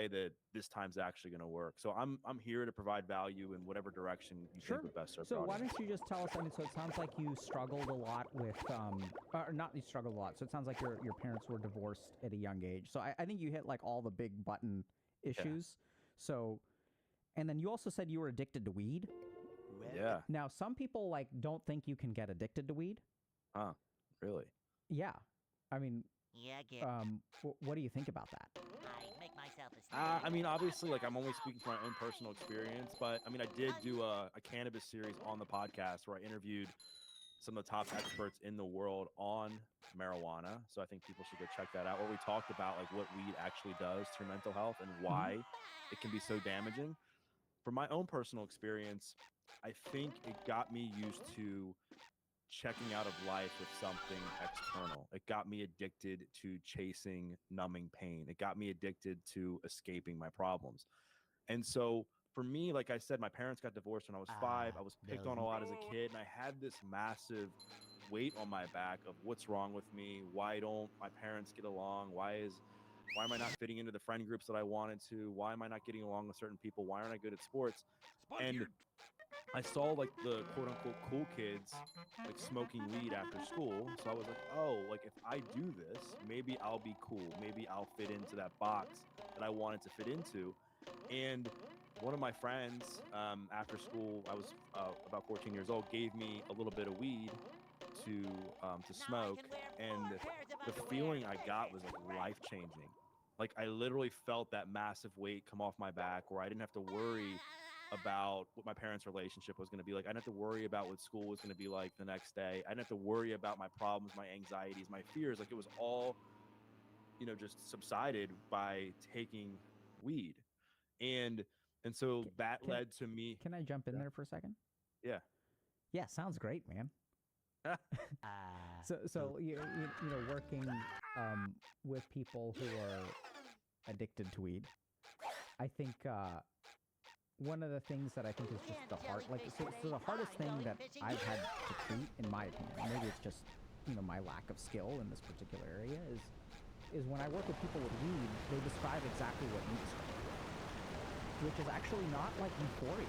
say that this time's actually going to work. So I'm here to provide value in whatever direction you think would best serve. So why don't you just tell us? I mean, so it sounds like you struggled a lot with, or not you struggled a lot. So it sounds like your parents were divorced at a young age. So I think you hit like all the big button issues. So, and then you also said you were addicted to weed. Yeah. Now some people like don't think you can get addicted to weed. Huh? Really? Yeah. I mean, Yeah, what do you think about that? I make myself a I mean, obviously, like I'm only speaking from my own personal experience, but I mean, I did do a cannabis series on the podcast where I interviewed some of the top experts in the world on marijuana. So I think people should go check that out, where we talked about like what weed actually does to your mental health and why it can be so damaging. From my own personal experience, I think it got me used to checking out of life with something external. It got me addicted to chasing numbing pain. It got me addicted to escaping my problems. And so for me, like I said, my parents got divorced when I was 5. I was picked on a lot as a kid, and I had this massive weight on my back of what's wrong with me. Why don't my parents get along? Why am I not fitting into the friend groups that I wanted to? Why am I not getting along with certain people? Why aren't I good at sports? And I saw like the quote unquote cool kids like smoking weed after school. So I was like, oh, like if I do this, maybe I'll be cool. Maybe I'll fit into that box that I wanted to fit into. And one of my friends after school, I was about 14 years old, gave me a little bit of weed to smoke. And the feeling I got was like life changing. Like I literally felt that massive weight come off my back where I didn't have to worry about what my parents' relationship was going to be like. I didn't have to worry about what school was going to be like the next day. I didn't have to worry about my problems, my anxieties, my fears. Like it was all, just subsided by taking weed. And so that led to me. Can I jump in there for a second? Yeah. Yeah, sounds great, man. So you know, working with people who are addicted to weed, I think one of the things that I think is just the hard, like so the hardest thing that I've had to treat, in my opinion, maybe it's just my lack of skill in this particular area, is when I work with people with weed, they describe exactly what you describe, which is actually not like euphoria.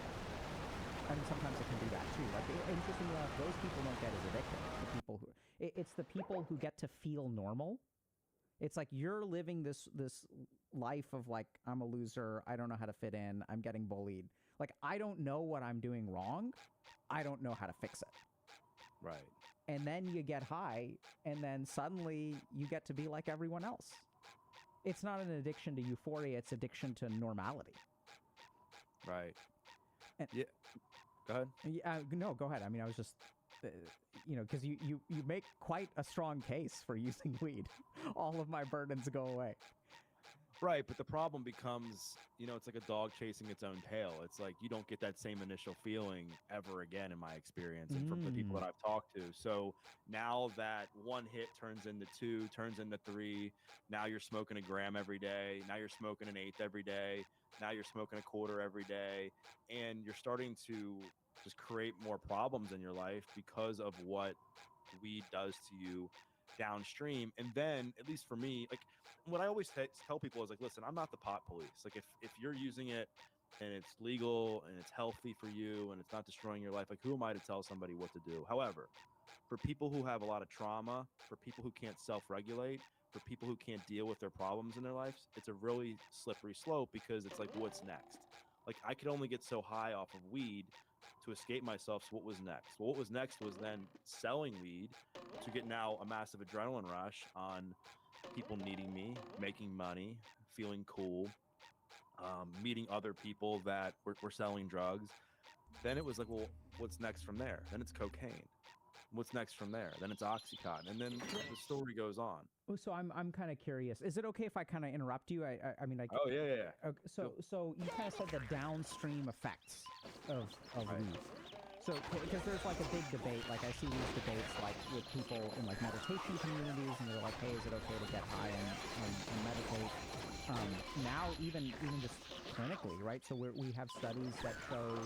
I mean, sometimes it can do that too. Like, interestingly enough, those people don't get as addicted. The people who, it's the people who get to feel normal. It's like you're living this life of like, I'm a loser. I don't know how to fit in. I'm getting bullied. Like, I don't know what I'm doing wrong. I don't know how to fix it. Right. And then you get high, and then suddenly you get to be like everyone else. It's not an addiction to euphoria. It's addiction to normality. Right. And, yeah. Go ahead. Yeah. No, go ahead. I mean, I was just, because you make quite a strong case for using weed. All of my burdens go away. Right. But the problem becomes, it's like a dog chasing its own tail. It's like you don't get that same initial feeling ever again, in my experience, and from the people that I've talked to. So now that one hit turns into 2, turns into 3. Now you're smoking a gram every day. Now you're smoking an eighth every day. Now you're smoking a quarter every day. And you're starting to just create more problems in your life because of what weed does to you downstream. And then, at least for me, like what I always tell people is like, listen, I'm not the pot police. Like if you're using it and it's legal and it's healthy for you and it's not destroying your life, like who am I to tell somebody what to do? However, for people who have a lot of trauma, for people who can't self-regulate, for people who can't deal with their problems in their lives, it's a really slippery slope, because it's like, what's next? Like I could only get so high off of weed to escape myself. So what was next? Well, what was next was then selling weed to get now a massive adrenaline rush on people needing me, making money, feeling cool, meeting other people that were selling drugs. Then it was like, well, what's next from there? Then it's cocaine. What's next from there? Then it's Oxycontin. And then the story goes on. So I'm kind of curious. Is it okay if I kind of interrupt you? I mean, oh yeah. Okay, so you kind of said the downstream effects of weed. So because there's like a big debate, like I see these debates like with people in like meditation communities, and they're like, hey, is it okay to get high and meditate? Now even just clinically, right? So we have studies that show.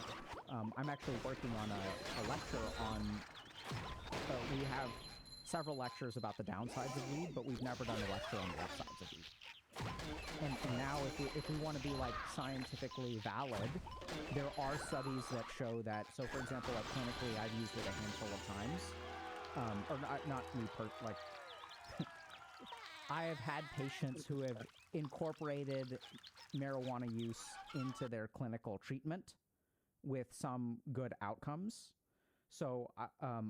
I'm actually working on a lecture on. We have several lectures about the downsides of weed, but we've never done a lecture on the upsides of weed. and now if we want to be like scientifically valid, there are studies that show that. So for example, like clinically, I've used it a handful of times, or not me like. I have had patients who have incorporated marijuana use into their clinical treatment with some good outcomes. So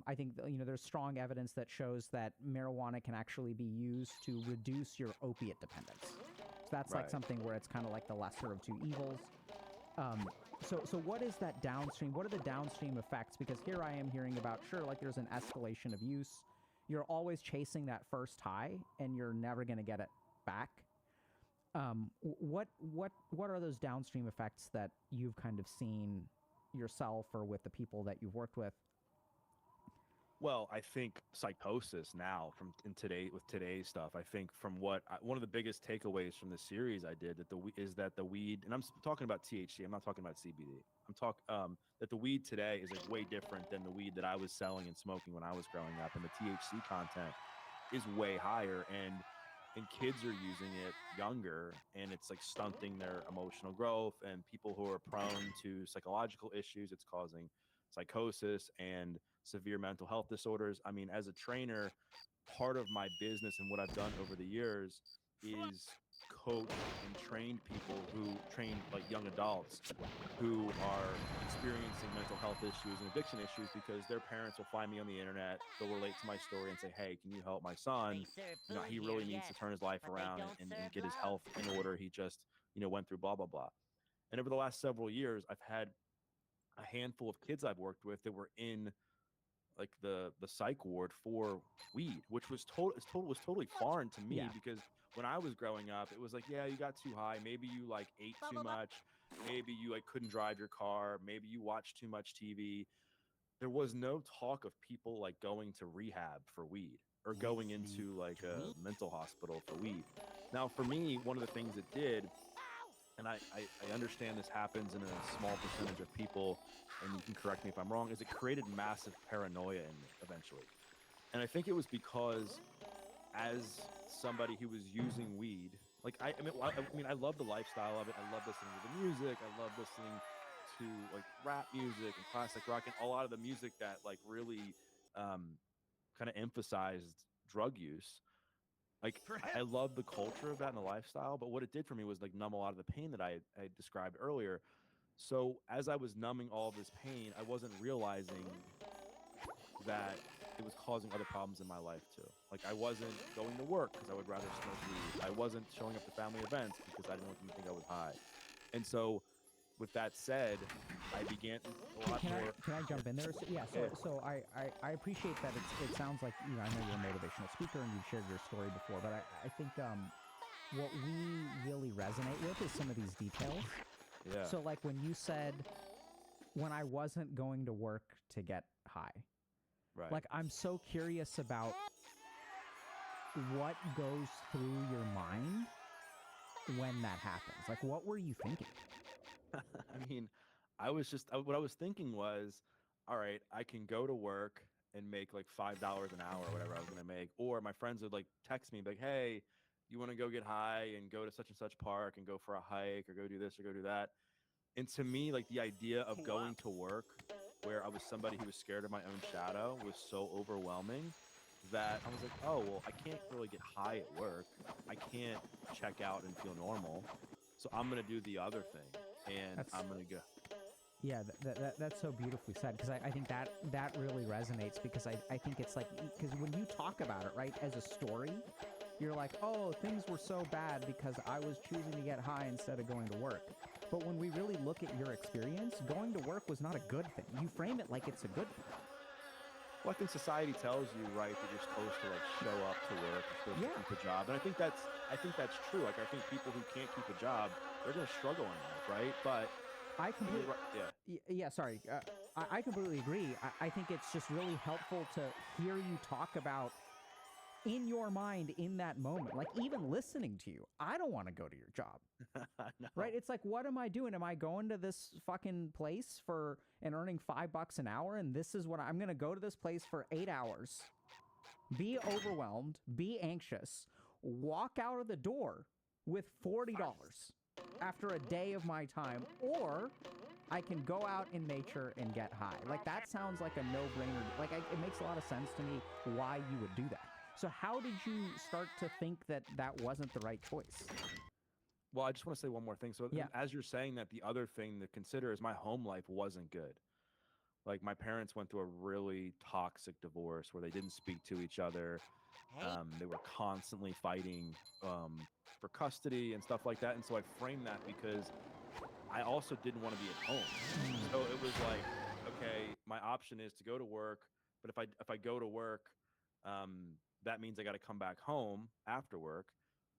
I think there's strong evidence that shows that marijuana can actually be used to reduce your opiate dependence. So that's like something where it's kind of like the lesser of two evils. So what is that downstream? What are the downstream effects? Because here I am hearing about, sure, like there's an escalation of use. You're always chasing that first high, and you're never going to get it back. What are those downstream effects that you've kind of seen yourself or with the people that you've worked with? Well, I think psychosis now with today's stuff. I think from one of the biggest takeaways from the series I did is that the weed, and I'm talking about THC. I'm not talking about CBD. That the weed today is like way different than the weed that I was selling and smoking when I was growing up, and the THC content is way higher, and kids are using it younger, and it's like stunting their emotional growth, and people who are prone to psychological issues, it's causing psychosis and severe mental health disorders. I mean, as a trainer, part of my business and what I've done over the years is coach and train like young adults who are experiencing mental health issues and addiction issues, because their parents will find me on the internet, they'll relate to my story and say, hey, can you help my son? He really needs to turn his life around and get his health in order. He just went through blah blah blah. And over the last several years, I've had a handful of kids I've worked with that were in like the psych ward for weed, which was totally foreign to me, because when I was growing up, it was like, yeah, you got too high, maybe you like ate too much, maybe you like couldn't drive your car, maybe you watched too much TV. There was no talk of people like going to rehab for weed or going into like a mental hospital for weed. Now, for me, one of the things it did, and I understand this happens in a small percentage of people, and you can correct me if I'm wrong, is it created massive paranoia in me eventually. And I think it was because, as somebody who was using weed, like I mean, I love the lifestyle of it. I love listening to the music. I love listening to like rap music and classic rock and a lot of the music that like really kind of emphasized drug use. Like I love the culture of that and the lifestyle, but what it did for me was like numb a lot of the pain that I described earlier. So as I was numbing all of this pain, I wasn't realizing that it was causing other problems in my life too. Like I wasn't going to work because I would rather smoke weed. I wasn't showing up to family events because I didn't want them to think I was high. And so with that said, I began a lot more. Can I jump in there? So I appreciate that it sounds like, I know you're a motivational speaker and you've shared your story before, but I think what we really resonate with is some of these details. Yeah. So like when you said, when I wasn't going to work to get high. Right. Like I'm so curious about what goes through your mind when that happens. Like what were you thinking? I mean, what I was thinking was, all right, I can go to work and make like $5 an hour or whatever I was going to make. Or my friends would like text me like, hey, you want to go get high and go to such and such park and go for a hike or go do this or go do that. And to me, like the idea of going to work where I was somebody who was scared of my own shadow was so overwhelming that I was like, oh, well, I can't really get high at work. I can't check out and feel normal. So I'm going to do the other thing. And I'm going to go. Yeah, that's so beautifully said, because I think that really resonates, because I think it's like, because when you talk about it, right, as a story, you're like, oh, things were so bad because I was choosing to get high instead of going to work. But when we really look at your experience, going to work was not a good thing. You frame it like it's a good thing. Well, I think society tells you, right, that you're supposed to like show up to work, you're supposed to keep a job, and I think that's true. Like I think people who can't keep a job, they're going to struggle in life, right? But I completely, sorry, I completely agree. I think it's just really helpful to hear you talk about in your mind in that moment, like even listening to you. I don't want to go to your job. No. Right? It's like, what am I doing? Am I going to this fucking place and earning $5 an hour? And this is what I'm going to go to this place for 8 hours, be overwhelmed, be anxious, walk out of the door, with $40 after a day of my time, or I can go out in nature and get high. Like, that sounds like a no-brainer. Like, it makes a lot of sense to me why you would do that. So how did you start to think that that wasn't the right choice? Well, I just want to say one more thing. So Yeah. as you're saying that, the other thing to consider is my home life wasn't good. Like, my parents went through a really toxic divorce where they didn't speak to each other. They were constantly fighting for custody and stuff like that. And so I framed that because I also didn't want to be at home. So it was like, okay, my option is to go to work, but if I go to work, that means I got to come back home after work.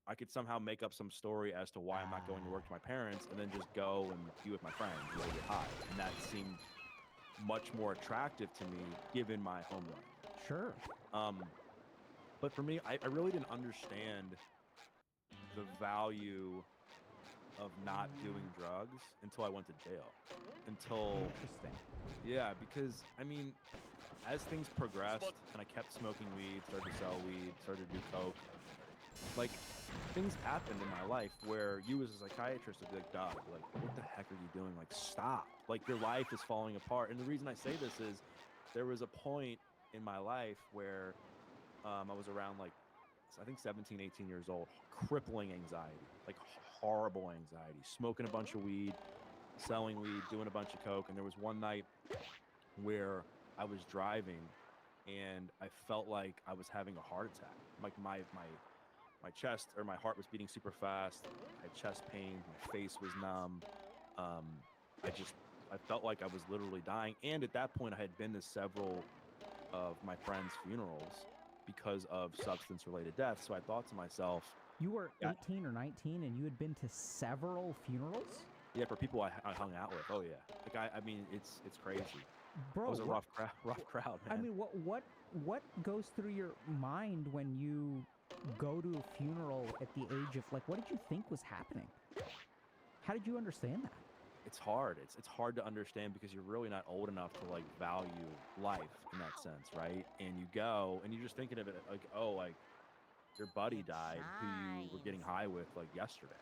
I could somehow make up some story as to why I'm not going to work to my parents, and then just go and be with my friends and go get high. And that seemed much more attractive to me given my home life. Sure. But for me, I really didn't understand the value of not doing drugs until I went to jail. Interesting. Yeah, because I mean, as things progressed and I kept smoking weed, started to sell weed, started to do coke, like, things happened in my life where you as a psychiatrist would be like, Doug, like, what the heck are you doing? Like, stop. Like, your life is falling apart. And the reason I say this is there was a point in my life where I was around, like, I think 17, 18 years old, crippling anxiety, like horrible anxiety, smoking a bunch of weed, selling weed, doing a bunch of coke. And there was one night where I was driving and I felt like I was having a heart attack. Like, my chest, or my heart was beating super fast. I had chest pain. My face was numb. I felt like I was literally dying. And at that point, I had been to several of my friends' funerals because of substance-related deaths. So I thought to myself, You were 18 or 19 and you had been to several funerals? yeah, for people I hung out with. Oh yeah, like I mean, it's crazy. Bro, It was a rough crowd, man. I mean, what goes through your mind when you go to a funeral at the age of, like, what did you think was happening? How did you understand that? It's hard. It's hard to understand because you're really not old enough to, like, value life in that sense, right? And you go and you're just thinking of it like, oh, like, your buddy died who you were getting high with, like, yesterday,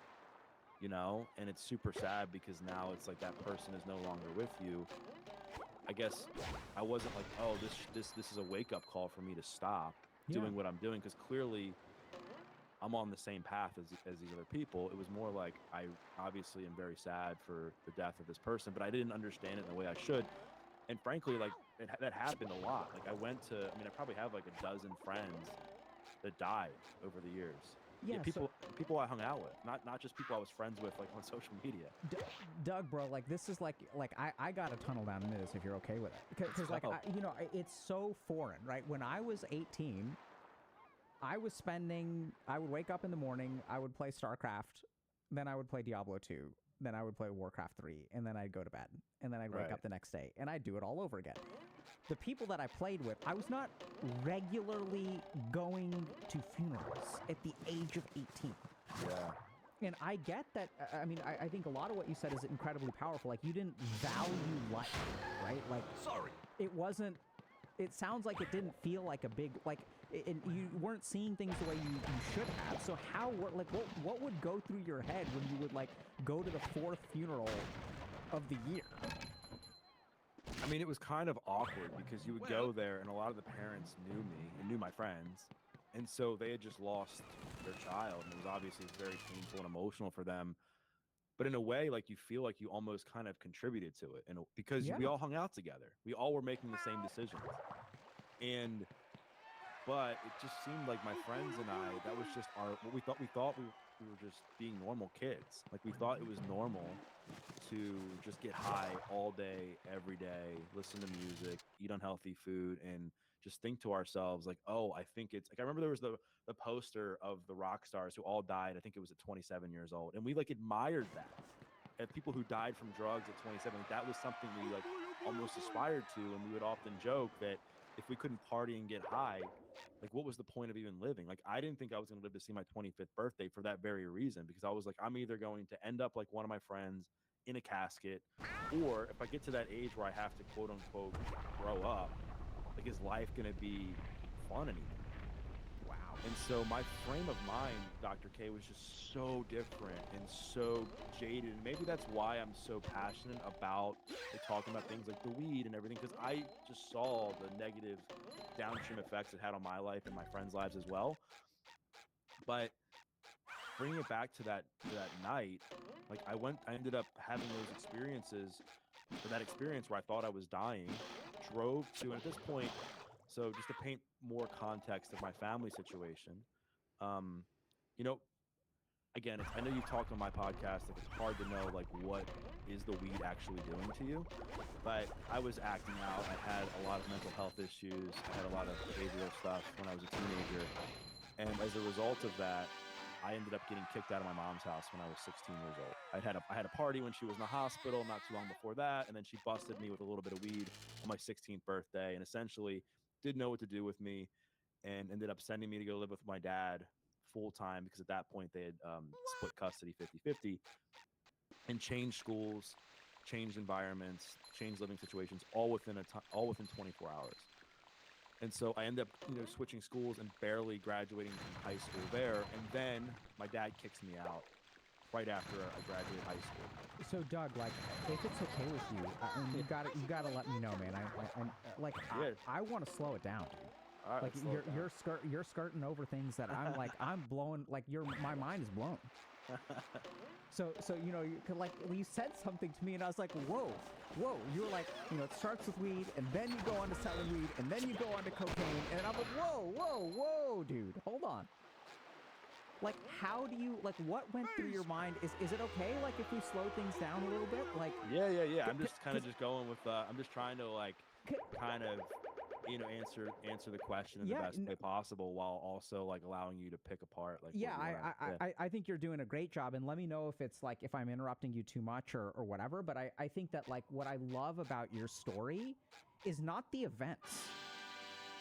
you know? And it's super sad because now it's like that person is no longer with you. I guess I wasn't like, oh, this is a wake-up call for me to stop doing what I'm doing, because clearly I'm on the same path as these other people. It was more like, I obviously am very sad for the death of this person, but I didn't understand it in the way I should. And frankly, like, that happened a lot. Like, I probably have like a dozen friends that died over the years. Yeah, people I hung out with, not just people I was friends with, like, on social media. Doug, bro, like, this is like I gotta tunnel down into this if you're okay with it, because like, it's so foreign, right? When I was 18, I would wake up in the morning, I would play StarCraft, then I would play Diablo 2, then I would play Warcraft 3, and then I'd go to bed, and then I'd wake up the next day, and I'd do it all over again. The people that I played with, I was not regularly going to funerals at the age of 18. Yeah. And I get that. I mean, I think a lot of what you said is incredibly powerful. Like, you didn't value life, right? Like, it sounds like it didn't feel like a big, like, and you weren't seeing things the way you should have. So what would go through your head when you would, like, go to the 4th funeral of the year? I mean, it was kind of awkward because you would go there and a lot of the parents knew me and knew my friends. And so they had just lost their child, and it was obviously very painful and emotional for them. But in a way, like, you feel like you almost kind of contributed to it, because we all hung out together. We all were making the same decisions. But it just seemed like my friends and I, that was just what we thought. We thought we were just being normal kids. Like, we thought it was normal to just get high all day, every day, listen to music, eat unhealthy food, and just think to ourselves, like, oh, I think it's like, I remember there was the poster of the rock stars who all died. I think it was at 27 years old. And we, like, admired that. And people who died from drugs at 27, like, that was something we, like, almost aspired to. And we would often joke that if we couldn't party and get high, like, what was the point of even living? Like, I didn't think I was going to live to see my 25th birthday for that very reason, because I was like, I'm either going to end up like one of my friends in a casket, or if I get to that age where I have to, quote unquote, grow up, like, is life going to be fun anymore? Wow. And so my frame of mind, Dr. K, was just so different and so jaded. And maybe that's why I'm so passionate about talking about things like the weed and everything, because I just saw the negative downstream effects it had on my life and my friends' lives as well. But bringing it back to that night, like I ended up having those experiences, or that experience where I thought I was dying, drove to, and at this point, so just to paint more context of my family situation, um, you know, again, I know you've talked on my podcast, like it's hard to know like what is the weed actually doing to you, but I was acting out. I had a lot of mental health issues. I had a lot of behavioral stuff when I was a teenager, and as a result of that, I ended up getting kicked out of my mom's house when I was 16 years old. I had a party when she was in the hospital not too long before that, and then she busted me with a little bit of weed on my 16th birthday, and essentially didn't know what to do with me, and ended up sending me to go live with my dad full time, because at that point they had split custody 50-50, and changed schools, changed environments, changed living situations, all within 24 hours. And so I ended up, switching schools and barely graduating from high school there. And then my dad kicks me out right after I graduated high school. So Doug, like, if it's okay with you, I mean, you gotta let me know, man. I want to slow it down, dude. All right, Like you're skirting over things that I'm like I'm blowing, like my mind is blown. So you could, like, you said something to me and I was like, whoa. You were like, it starts with weed and then you go on to selling weed and then you go on to cocaine, and I'm like, whoa, dude, hold on. Like, how do you, like, what went through your mind? Is it okay, like, if we slow things down a little bit? Like, yeah. I'm just kind of just going with, I'm just trying to, like, kind of, answer the question in the best way possible, while also, like, allowing you to pick apart, like, I think you're doing a great job, and let me know if it's, like, if I'm interrupting you too much or whatever, but I think that, like, what I love about your story is not the events.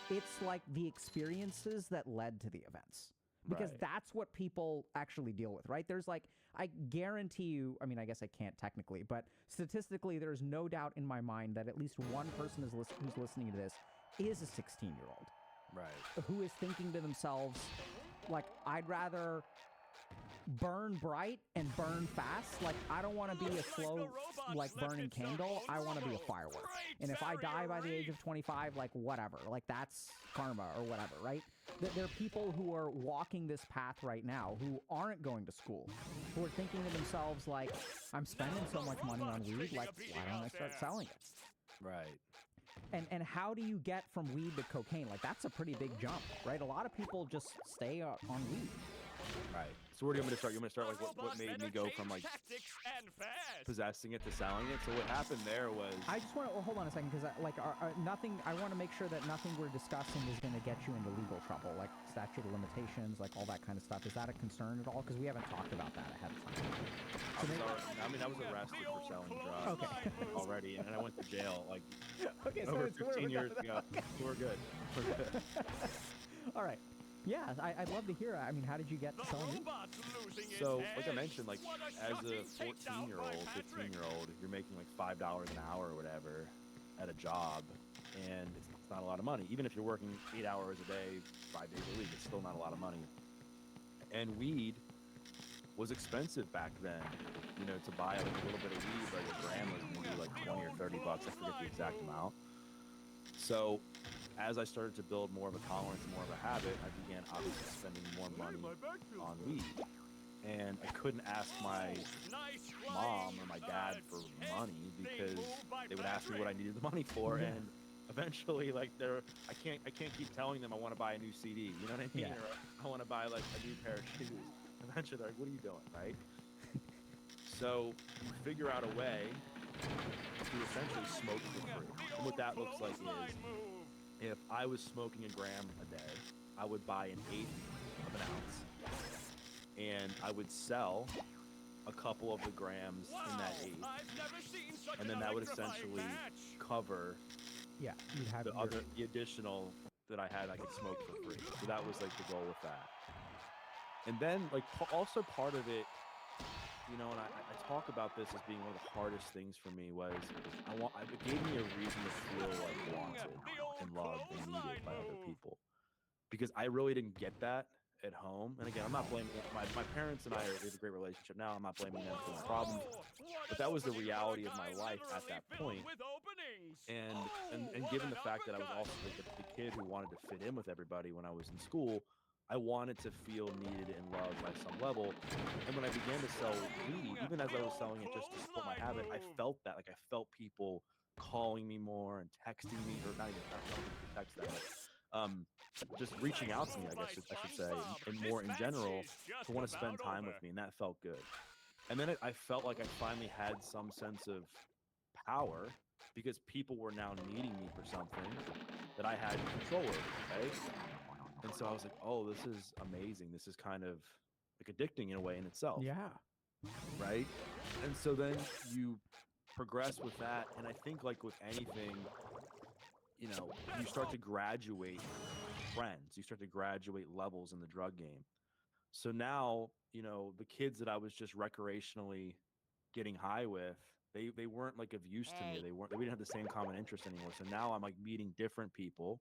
It's, like, the experiences that led to the events. Because that's what people actually deal with, right? There's, like, I guarantee you, I mean, I guess I can't technically, but statistically, there's no doubt in my mind that at least one person who's listening to this is a 16-year-old. Right. Who is thinking to themselves, like, I'd rather burn bright and burn fast. Like, I don't want to be a slow, like, burning candle. I want to be a firework. And if I die by the age of 25, like, whatever. Like, that's karma or whatever, right? There are people who are walking this path right now who aren't going to school, who are thinking to themselves, like, I'm spending so much money on weed, like, why don't I start selling it? Right. And how do you get from weed to cocaine? Like, that's a pretty big jump, right? A lot of people just stay on weed. Right. So where do you want me to start? You want me to start, like, what made me go from, like, possessing it to selling it? So what happened there was... I just want to hold on a second, because nothing. I want to make sure that nothing we're discussing is going to get you into legal trouble, like statute of limitations, like all that kind of stuff. Is that a concern at all? Because we haven't talked about that ahead of time. I was arrested for selling drugs already, and I went to jail, like, over 15 years ago. We're good. All right. Yeah, I'd love to hear. I mean, how did you get selling? So, like I mentioned, like, as a 14-year-old, 15-year-old, you're making like $5 an hour or whatever at a job, and it's not a lot of money. Even if you're working 8 hours a day, 5 days a week, it's still not a lot of money. And weed was expensive back then. To buy like a little bit of weed, like a gram was maybe like $20 or $30. I forget the exact amount. So, as I started to build more of a tolerance and more of a habit, I began obviously spending more money on weed. And I couldn't ask my mom or my dad for money, because they would ask me what I needed the money for, and eventually, like, I can't keep telling them I want to buy a new CD, you know what I mean? Yeah. Or I want to buy, like, a new pair of shoes. Eventually they're like, what are you doing, right? So you figure out a way to essentially smoke for free. And what that looks like is, if I was smoking a gram a day, I would buy an eighth of an ounce, and I would sell a couple of the grams in that eighth, and then that would essentially cover you'd have the additional that I had I could smoke for free. So that was, like, the goal with that. And then, like, also part of it, and I talk about this as being one of the hardest things for me, was it gave me a reason to feel, like, wanted and loved and needed by other people. because I really didn't get that at home. And again, I'm not blaming my parents and I we have a great relationship now. I'm not blaming them for my problems, but that was the reality of my life at that point. And given the fact that I was also the kid who wanted to fit in with everybody when I was in school, I wanted to feel needed and loved by some level. And when I began to sell weed, even as I was selling it just to support my habit, I felt that. Like I felt people calling me more and texting me, or not even text that, but just reaching out to me, I guess I should say, and more in general, to want to spend time with me, and that felt good. And then I felt like I finally had some sense of power because people were now needing me for something that I had control over, right? And so I was like, oh, this is amazing. This is kind of like addicting in a way in itself, Yeah. right? And so then you progress with that. And I think, like with anything, you start to graduate friends, you start to graduate levels in the drug game. So now, the kids that I was just recreationally getting high with, they weren't like of use to me. We didn't have the same common interest anymore. So now I'm like meeting different people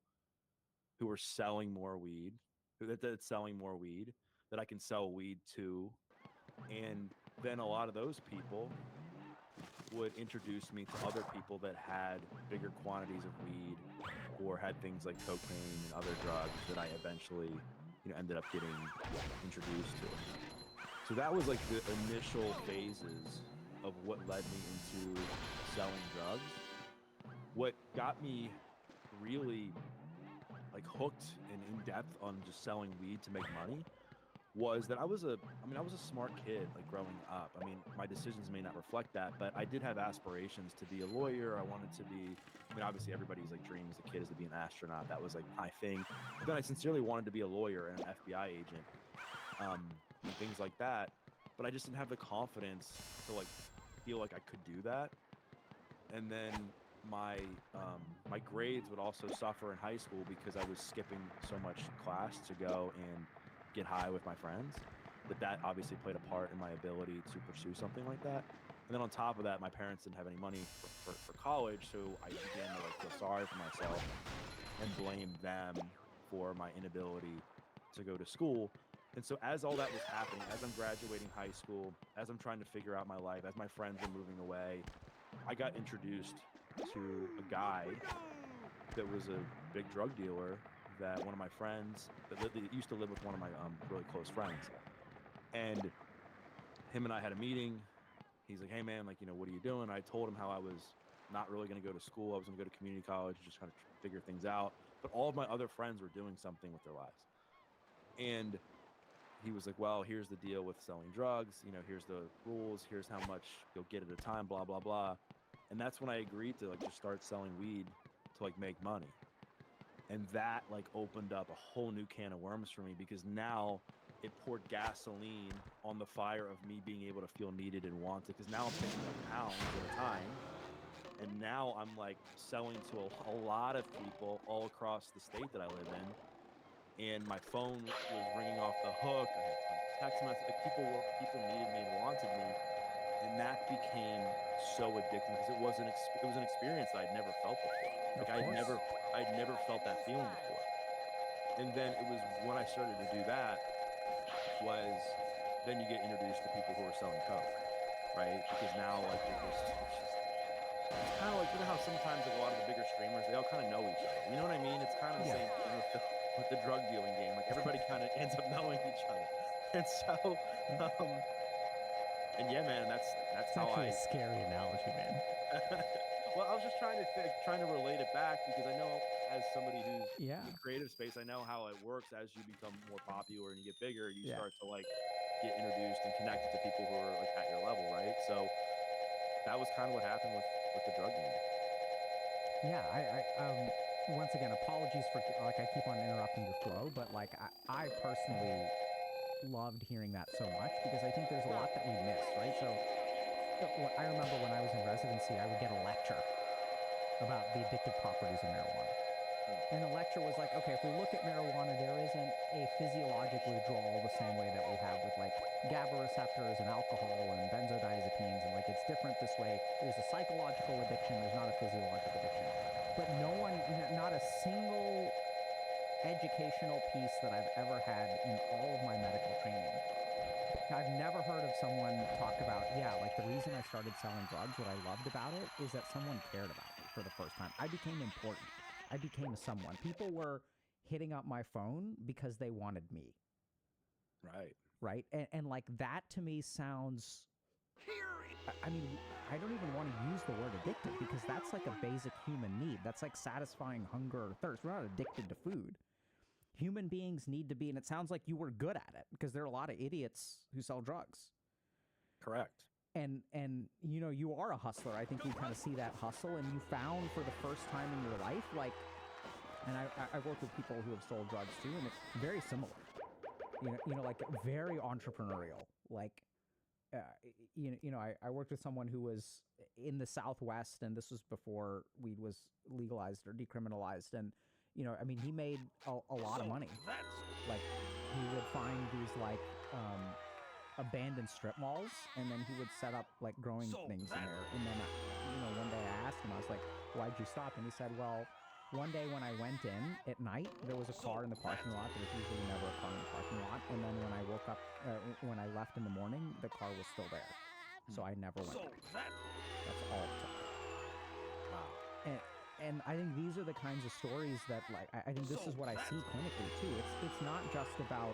who are selling more weed, that's selling more weed that I can sell weed to. And then a lot of those people would introduce me to other people that had bigger quantities of weed or had things like cocaine and other drugs that I eventually, ended up getting introduced to. So that was like the initial phases of what led me into selling drugs. What got me really like hooked and in depth on just selling weed to make money was that I was a smart kid, like growing up. I mean, my decisions may not reflect that, but I did have aspirations to be a lawyer. I wanted to be, obviously everybody's like dream as a kid is to be an astronaut. That was like my thing. But then I sincerely wanted to be a lawyer and an FBI agent, and things like that. But I just didn't have the confidence to like feel like I could do that. And then my grades would also suffer in high school because I was skipping so much class to go and get high with my friends. That obviously played a part in my ability to pursue something like that. And then on top of that, my parents didn't have any money for college, so I began to like feel sorry for myself and blame them for my inability to go to school. And so as all that was happening, as I'm graduating high school, as I'm trying to figure out my life, as my friends were moving away, I got introduced to a guy that was a big drug dealer that one of my friends that used to live with one of my really close friends. And him and I had a meeting. He's like, hey man, like, what are you doing? I told him how I was not really going to go to school. I was going to go to community college, just kind of figure things out. But all of my other friends were doing something with their lives. And he was like, well, here's the deal with selling drugs. Here's the rules. Here's how much you'll get at a time, blah, blah, blah. And that's when I agreed to like just start selling weed to like make money. And that like opened up a whole new can of worms for me because now it poured gasoline on the fire of me being able to feel needed and wanted. Because now I'm picking up pounds at a time. And now I'm like selling to a lot of people all across the state that I live in. And my phone was ringing off the hook. I had text messages. Like people needed me and wanted me. And that became so addicting because it was an experience that I'd never felt before. Like I'd never felt that feeling before. And then it was when I started to do that was then you get introduced to people who are selling coke, right? Because now like it's kind of like how sometimes like a lot of the bigger streamers they all kind of know each other. You know what I mean? It's kind of the same thing with the drug dealing game. Like everybody kind of ends up knowing each other. And so and yeah, man, that's It's how actually a scary analogy, man. Well, I was just trying to relate it back because I know as somebody who's in the creative space, I know how it works. As you become more popular and you get bigger, you start to like get introduced and connected to people who are like at your level, right? So that was kind of what happened with the drug game. Yeah, I once again, apologies for like I keep on interrupting your flow, but like I personally loved hearing that so much because I think there's a lot that we miss, right? So I remember when I was in residency, I would get a lecture about the addictive properties of marijuana. And the lecture was like, okay, if we look at marijuana, there isn't a physiologic withdrawal the same way that we have with like GABA receptors and alcohol and benzodiazepines, and like it's different this way. There's a psychological addiction, there's not a physiological addiction. But no one, not a single educational piece that I've ever had in all of my medical training. I've never heard of someone talk about, yeah, like the reason I started selling drugs, what I loved about it is that someone cared about me for the first time. I became important. I became someone. People were hitting up my phone because they wanted me. Right. Right? And like that to me sounds, I mean, I don't even want to use the word addicted because that's like a basic human need. That's like satisfying hunger or thirst. We're not addicted to food. Human beings need to be, and it sounds like you were good at it because there are a lot of idiots who sell drugs. Correct. And you know, you are a hustler. I think you kind of see that hustle, and you found for the first time in your life, like, and I've worked with people who have sold drugs too, and it's very similar. You know, like very entrepreneurial. Like, I worked with someone who was in the Southwest, and this was before weed was legalized or decriminalized, and you know, I mean, he made a lot of money. Like, he would find these like abandoned strip malls, and then he would set up like growing things in there. And then, you know, one day I asked him, I was like, "Why'd you stop?" And he said, "Well, one day when I went in at night, there was a car in the parking lot. There's usually never a car in the parking lot. And then when I woke up, when I left in the morning, the car was still there. So I never went back. That's all it took." Wow. And I think these are the kinds of stories that, like, I think this is what I see clinically too. It's not just about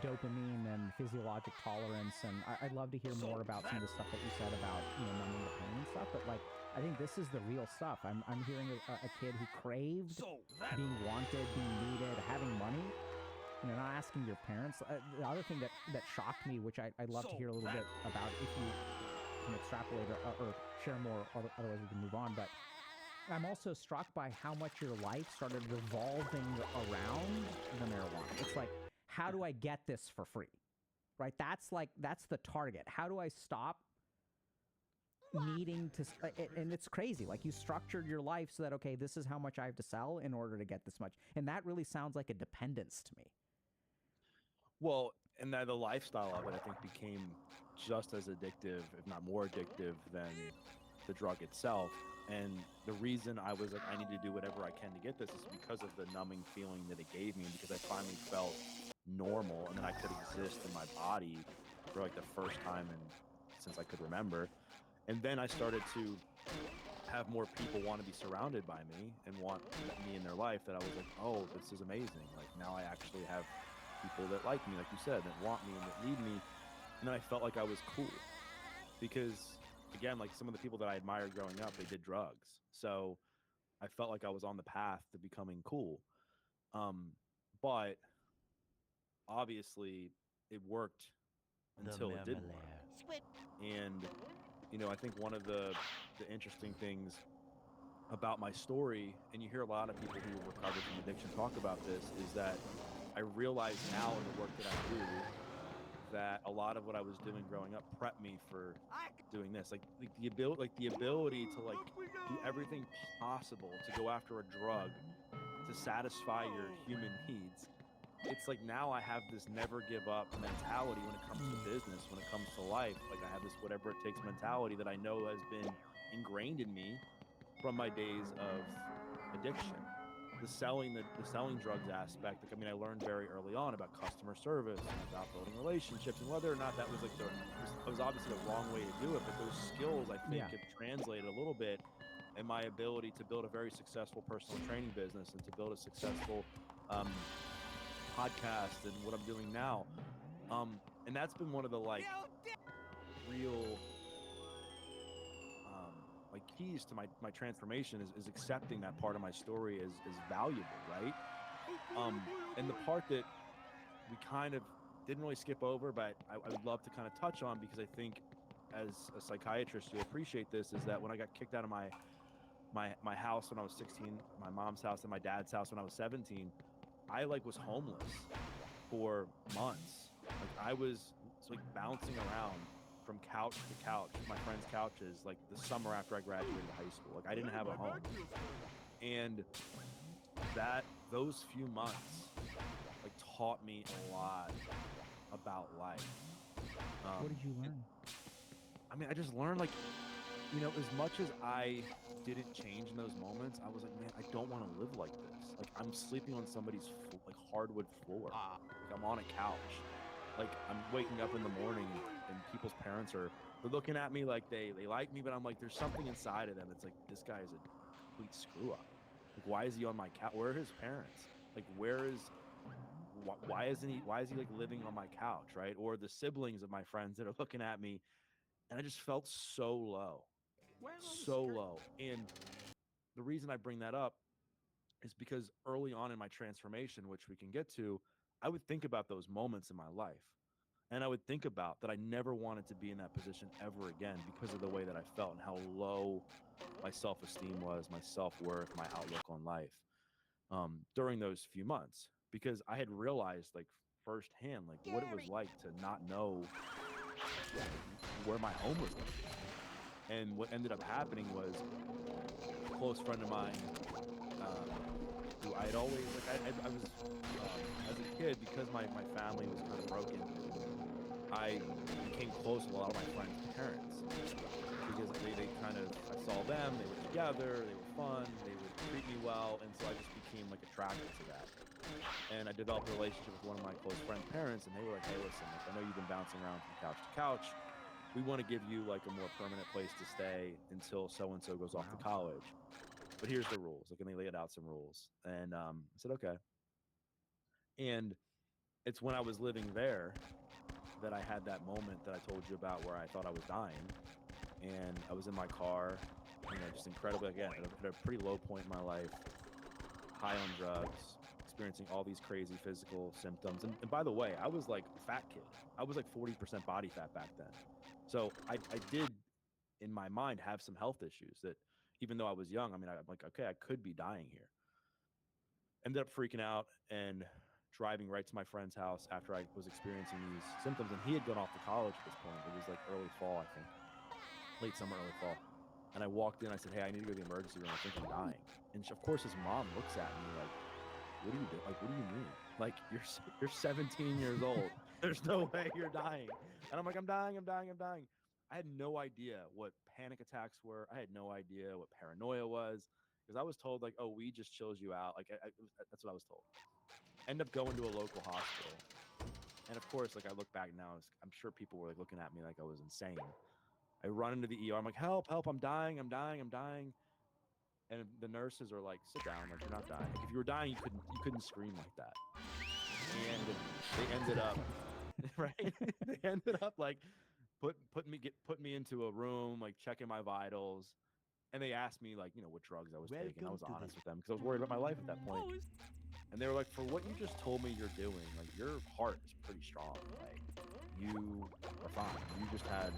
dopamine and physiologic tolerance, and I'd love to hear more about some of the stuff that you said about, you know, numbing the pain and stuff, but like, I think this is the real stuff. I'm hearing a kid who craved being wanted, being needed, having money, you know, not asking your parents. The other thing that shocked me, which I'd love to hear a little bit about if you can extrapolate or share more, otherwise we can move on, but I'm also struck by how much your life started revolving around the marijuana. It's like, how do I get this for free? Right? That's the target. How do I stop needing to, and it's crazy. Like, you structured your life so that, okay, this is how much I have to sell in order to get this much. And that really sounds like a dependence to me. Well, and the lifestyle of it, I think, became just as addictive, if not more addictive, than the drug itself. And the reason I was like, I need to do whatever I can to get this is because of the numbing feeling that it gave me, and because I finally felt normal, and then I could exist in my body for like the first time since I could remember. And then I started to have more people want to be surrounded by me and want me in their life, that I was like, oh, this is amazing. Like, now I actually have people that like me, like you said, that want me and that need me. And then I felt like I was cool because, again, like some of the people that I admired growing up, they did drugs. So I felt like I was on the path to becoming cool. But obviously it worked until it didn't work. And, you know, I think one of the interesting things about my story, and you hear a lot of people who have recovered from addiction talk about this, is that I realize now in the work that I do that a lot of what I was doing growing up prepped me for doing this. Like the ability to like do everything possible to go after a drug to satisfy your human needs. It's like now I have this never give up mentality when it comes to business, when it comes to life. Like I have this whatever it takes mentality that I know has been ingrained in me from my days of addiction. The selling drugs aspect, like, I mean, I learned very early on about customer service and about building relationships, and whether or not that was like it was obviously the wrong way to do it, but those skills I think have translated a little bit in my ability to build a very successful personal training business and to build a successful podcast and what I'm doing now. And that's been one of the like real like keys to my transformation is accepting that part of my story is valuable, right? And the part that we kind of didn't really skip over, but I would love to kind of touch on, because I think as a psychiatrist you'll appreciate this, is that when I got kicked out of my house when I was 16, my mom's house and my dad's house when I was 17, I like was homeless for months. Like I was like bouncing around from couch to couch, my friends' couches, like the summer after I graduated high school. Like I didn't have a home. And those few months like taught me a lot about life. What did you learn? I mean, I just learned like you know, as much as I didn't change in those moments, I was like, man, I don't want to live like this. Like I'm sleeping on somebody's like hardwood floor. Like I'm on a couch. Like I'm waking up in the morning and people's parents are they're looking at me like they like me, but I'm like, there's something inside of them that's like, this guy is a complete screw up. Like, why is he on my couch? Where are his parents? Like, why is he like living on my couch, right? Or the siblings of my friends that are looking at me, and I just felt so low. And the reason I bring that up is because early on in my transformation, which we can get to, I would think about those moments in my life. And I would think about that I never wanted to be in that position ever again because of the way that I felt and how low my self esteem was, my self worth, my outlook on life during those few months. Because I had realized, like, firsthand, like, what it was like to not know where my home was going to be. And what ended up happening was a close friend of mine um, who I had always like I was as a kid because my family was kind of broken. I became close with a lot of my friends' parents because they kind of I saw them, they were together, they were fun, they would treat me well, and so I just became like attracted to that. And I developed a relationship with one of my close friends' parents, and they were like, "Hey, listen, like, I know you've been bouncing around from couch to couch. We want to give you like a more permanent place to stay until so and so goes off to college. But here's the rules." Like, and they laid out some rules, and I said, "Okay." And it's when I was living there that I had that moment that I told you about where I thought I was dying, and I was in my car, you know, just incredibly again at a pretty low point in my life, high on drugs, experiencing all these crazy physical symptoms. And by the way, I was like a fat kid. I was like 40% body fat back then. So I did, in my mind, have some health issues that even though I was young, I mean, I'm like, okay, I could be dying here. Ended up freaking out and driving right to my friend's house after I was experiencing these symptoms. And he had gone off to college at this point. It was like early fall, I think, late summer, early fall. And I walked in. I said, "Hey, I need to go to the emergency room. I think I'm dying." And of course, his mom looks at me like, "What do you do? Like, what do you mean? Like, you're 17 years old. There's no way you're dying." And I'm like, "I'm dying. I'm dying. I'm dying." I had no idea what panic attacks were. I had no idea what paranoia was because I was told like, "Oh, weed just chills you out." Like, that's what I was told. End up going to a local hospital, and of course, like I look back now, I'm sure people were like looking at me like I was insane. I run into the ER. I'm like, "Help! Help! I'm dying! I'm dying! I'm dying!" And the nurses are like, "Sit down. Like, you're not dying. Like, if you were dying, you couldn't scream like that." And they ended up right. They ended up like put me into a room, like checking my vitals, and they asked me like, you know, what drugs I was taking. I was honest with them because I was worried about my life at that point. And they were like, "For what you just told me you're doing, like your heart is pretty strong. Like you are fine. You just had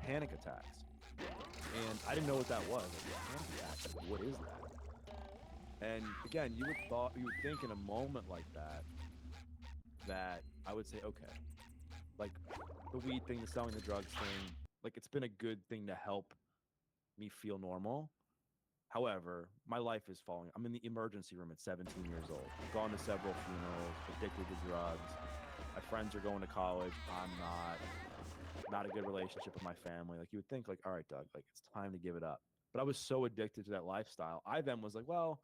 panic attacks." And I didn't know what that was. Like, panic attacks. Like, what is that? And again, you would think in a moment like that I would say, okay, like the weed thing, the selling the drugs thing, like it's been a good thing to help me feel normal. However, my life is falling. I'm in the emergency room at 17 years old. I've gone to several funerals, addicted to drugs. My friends are going to college. I'm not a good relationship with my family. Like you would think like, all right, Doug, like it's time to give it up. But I was so addicted to that lifestyle. I then was like, well,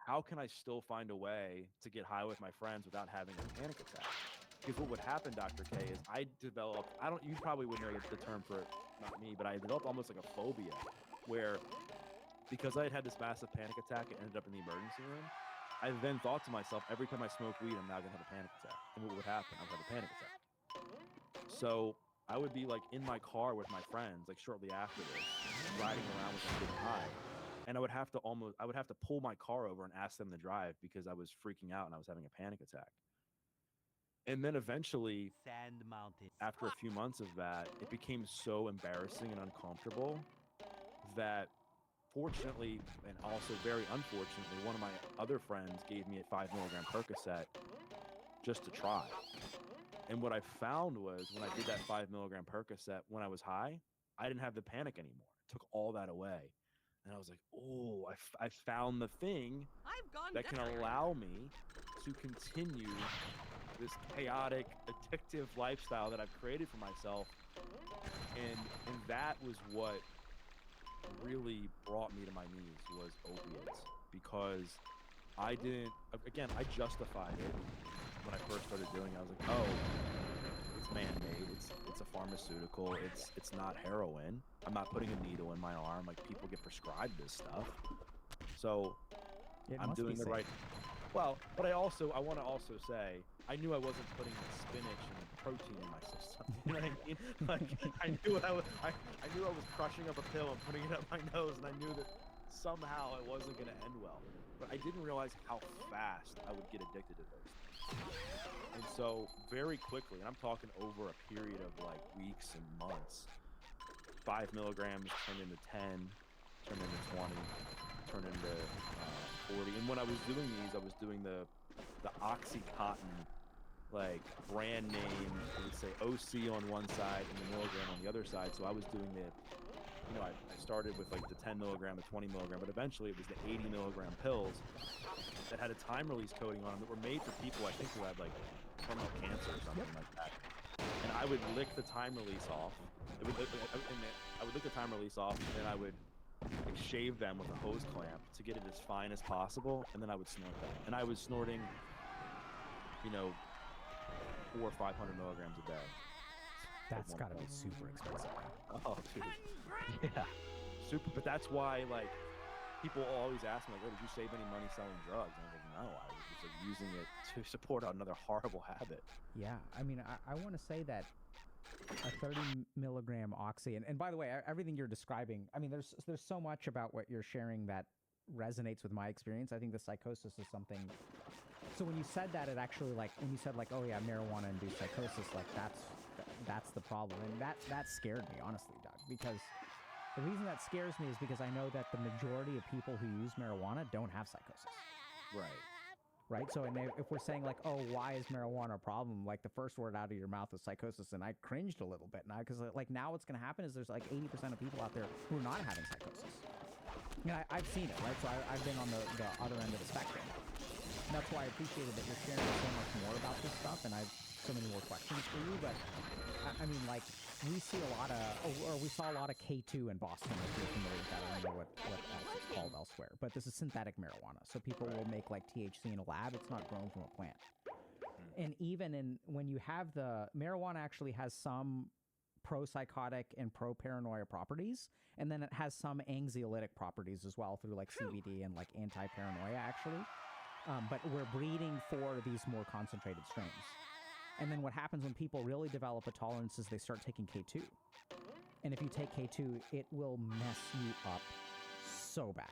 how can I still find a way to get high with my friends without having a panic attack? Because what would happen, Dr. K, is you probably would know the term for it, not me, but I developed almost like a phobia where because I had had this massive panic attack and ended up in the emergency room, I then thought to myself, every time I smoke weed, I'm now going to have a panic attack. And what would happen? I would have a panic attack. So I would be like in my car with my friends, like shortly after this, riding around with them getting high. And I would have to pull my car over and ask them to drive because I was freaking out and I was having a panic attack. And then eventually, after a few months of that, it became so embarrassing and uncomfortable that fortunately, and also very unfortunately, one of my other friends gave me a 5 milligram Percocet just to try. And what I found was when I did that 5 milligram Percocet when I was high, I didn't have the panic anymore. It took all that away. And I was like, oh, I found the thing that can allow me to continue this chaotic, addictive lifestyle that I've created for myself And that was what really brought me to my knees was opiates, because I didn't, again, I justified it when I first started doing it. I was like, oh, it's man-made, it's a pharmaceutical, it's not heroin. I'm not putting a needle in my arm. Like, people get prescribed this stuff. So It I'm must be doing the safe. right. Well, but I want to also say I knew I wasn't putting spinach and protein in my system. You know what I mean? Like, I knew what I knew I was crushing up a pill and putting it up my nose, and I knew that somehow it wasn't going to end well. But I didn't realize how fast I would get addicted to those things. And so very quickly, and I'm talking over a period of like weeks and months, 5 milligrams turned into 10, turned into 20, turned into 40. And when I was doing these, I was doing the OxyContin, like, brand name. It would say OC on one side and the milligram on the other side. So I was doing I started with like the 10 milligram, the 20 milligram, but eventually it was the 80 milligram pills that had a time release coating on them that were made for people, I think, who had like terminal cancer or something like that. And I would lick the time release off. I would lick the time release off, and then I would like shave them with a hose clamp to get it as fine as possible, and then I would snort them. And I was snorting, 400 or 500 milligrams a day. That's got to be super expensive. Oh, dude. Yeah. Super. But that's why, like, people always ask me, like, oh, did you save any money selling drugs? And I'm like, no, I was just like using it to support another horrible habit. Yeah, I mean, I want to say that a 30 milligram oxy, and by the way, everything you're describing, I mean, there's so much about what you're sharing that resonates with my experience. I think the psychosis is something. So when you said that, it actually, like, when you said, like, oh yeah, marijuana induced psychosis, like, that's the problem, and that scared me, honestly, Doug, because the reason that scares me is because I know that the majority of people who use marijuana don't have psychosis. Right? So if we're saying, like, oh, why is marijuana a problem? Like, the first word out of your mouth is psychosis, and I cringed a little bit now, because, like, now what's going to happen is there's, like, 80% of people out there who are not having psychosis. I mean, I've seen it, right? So I've been on the other end of the spectrum. And that's why I appreciated that you're sharing so much more about this stuff, and I have so many more questions for you, but, I mean, like, we see a lot of, or we saw a lot of K2 in Boston, if you're familiar with that. I don't know what else it's called elsewhere, but this is synthetic marijuana. So people will make, like, THC in a lab. It's not grown from a plant. And even when you have marijuana actually has some pro-psychotic and pro-paranoia properties, and then it has some anxiolytic properties as well through, like, CBD and, like, anti-paranoia, actually. But we're breeding for these more concentrated strains. And then what happens when people really develop a tolerance is they start taking K2. And if you take K2, it will mess you up so bad.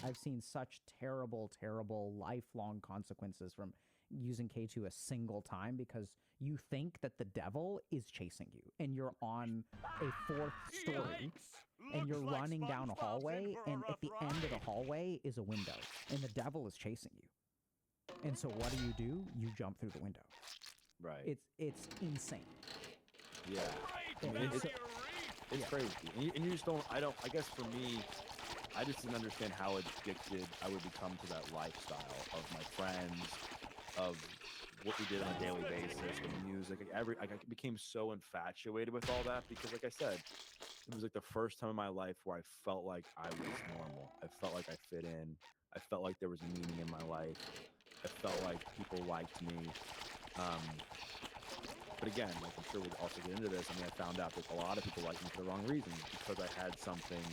I've seen such terrible, terrible lifelong consequences from using K2 a single time, because you think that the devil is chasing you, and you're on a 4th story, and you're running down a hallway, and at the end of the hallway is a window, and the devil is chasing you. And so what do? You jump through the window. Right. It's insane. Yeah. I mean, it's crazy. And you just don't, I guess for me, I just didn't understand how addicted I would become to that lifestyle of my friends, of what we did on a daily basis, the music. I became so infatuated with all that, because, like I said, it was like the first time in my life where I felt like I was normal. I felt like I fit in. I felt like there was meaning in my life. I felt like people liked me. But again, like, I'm sure we'll also get into this. I mean, I found out that a lot of people liked me for the wrong reasons, because I had something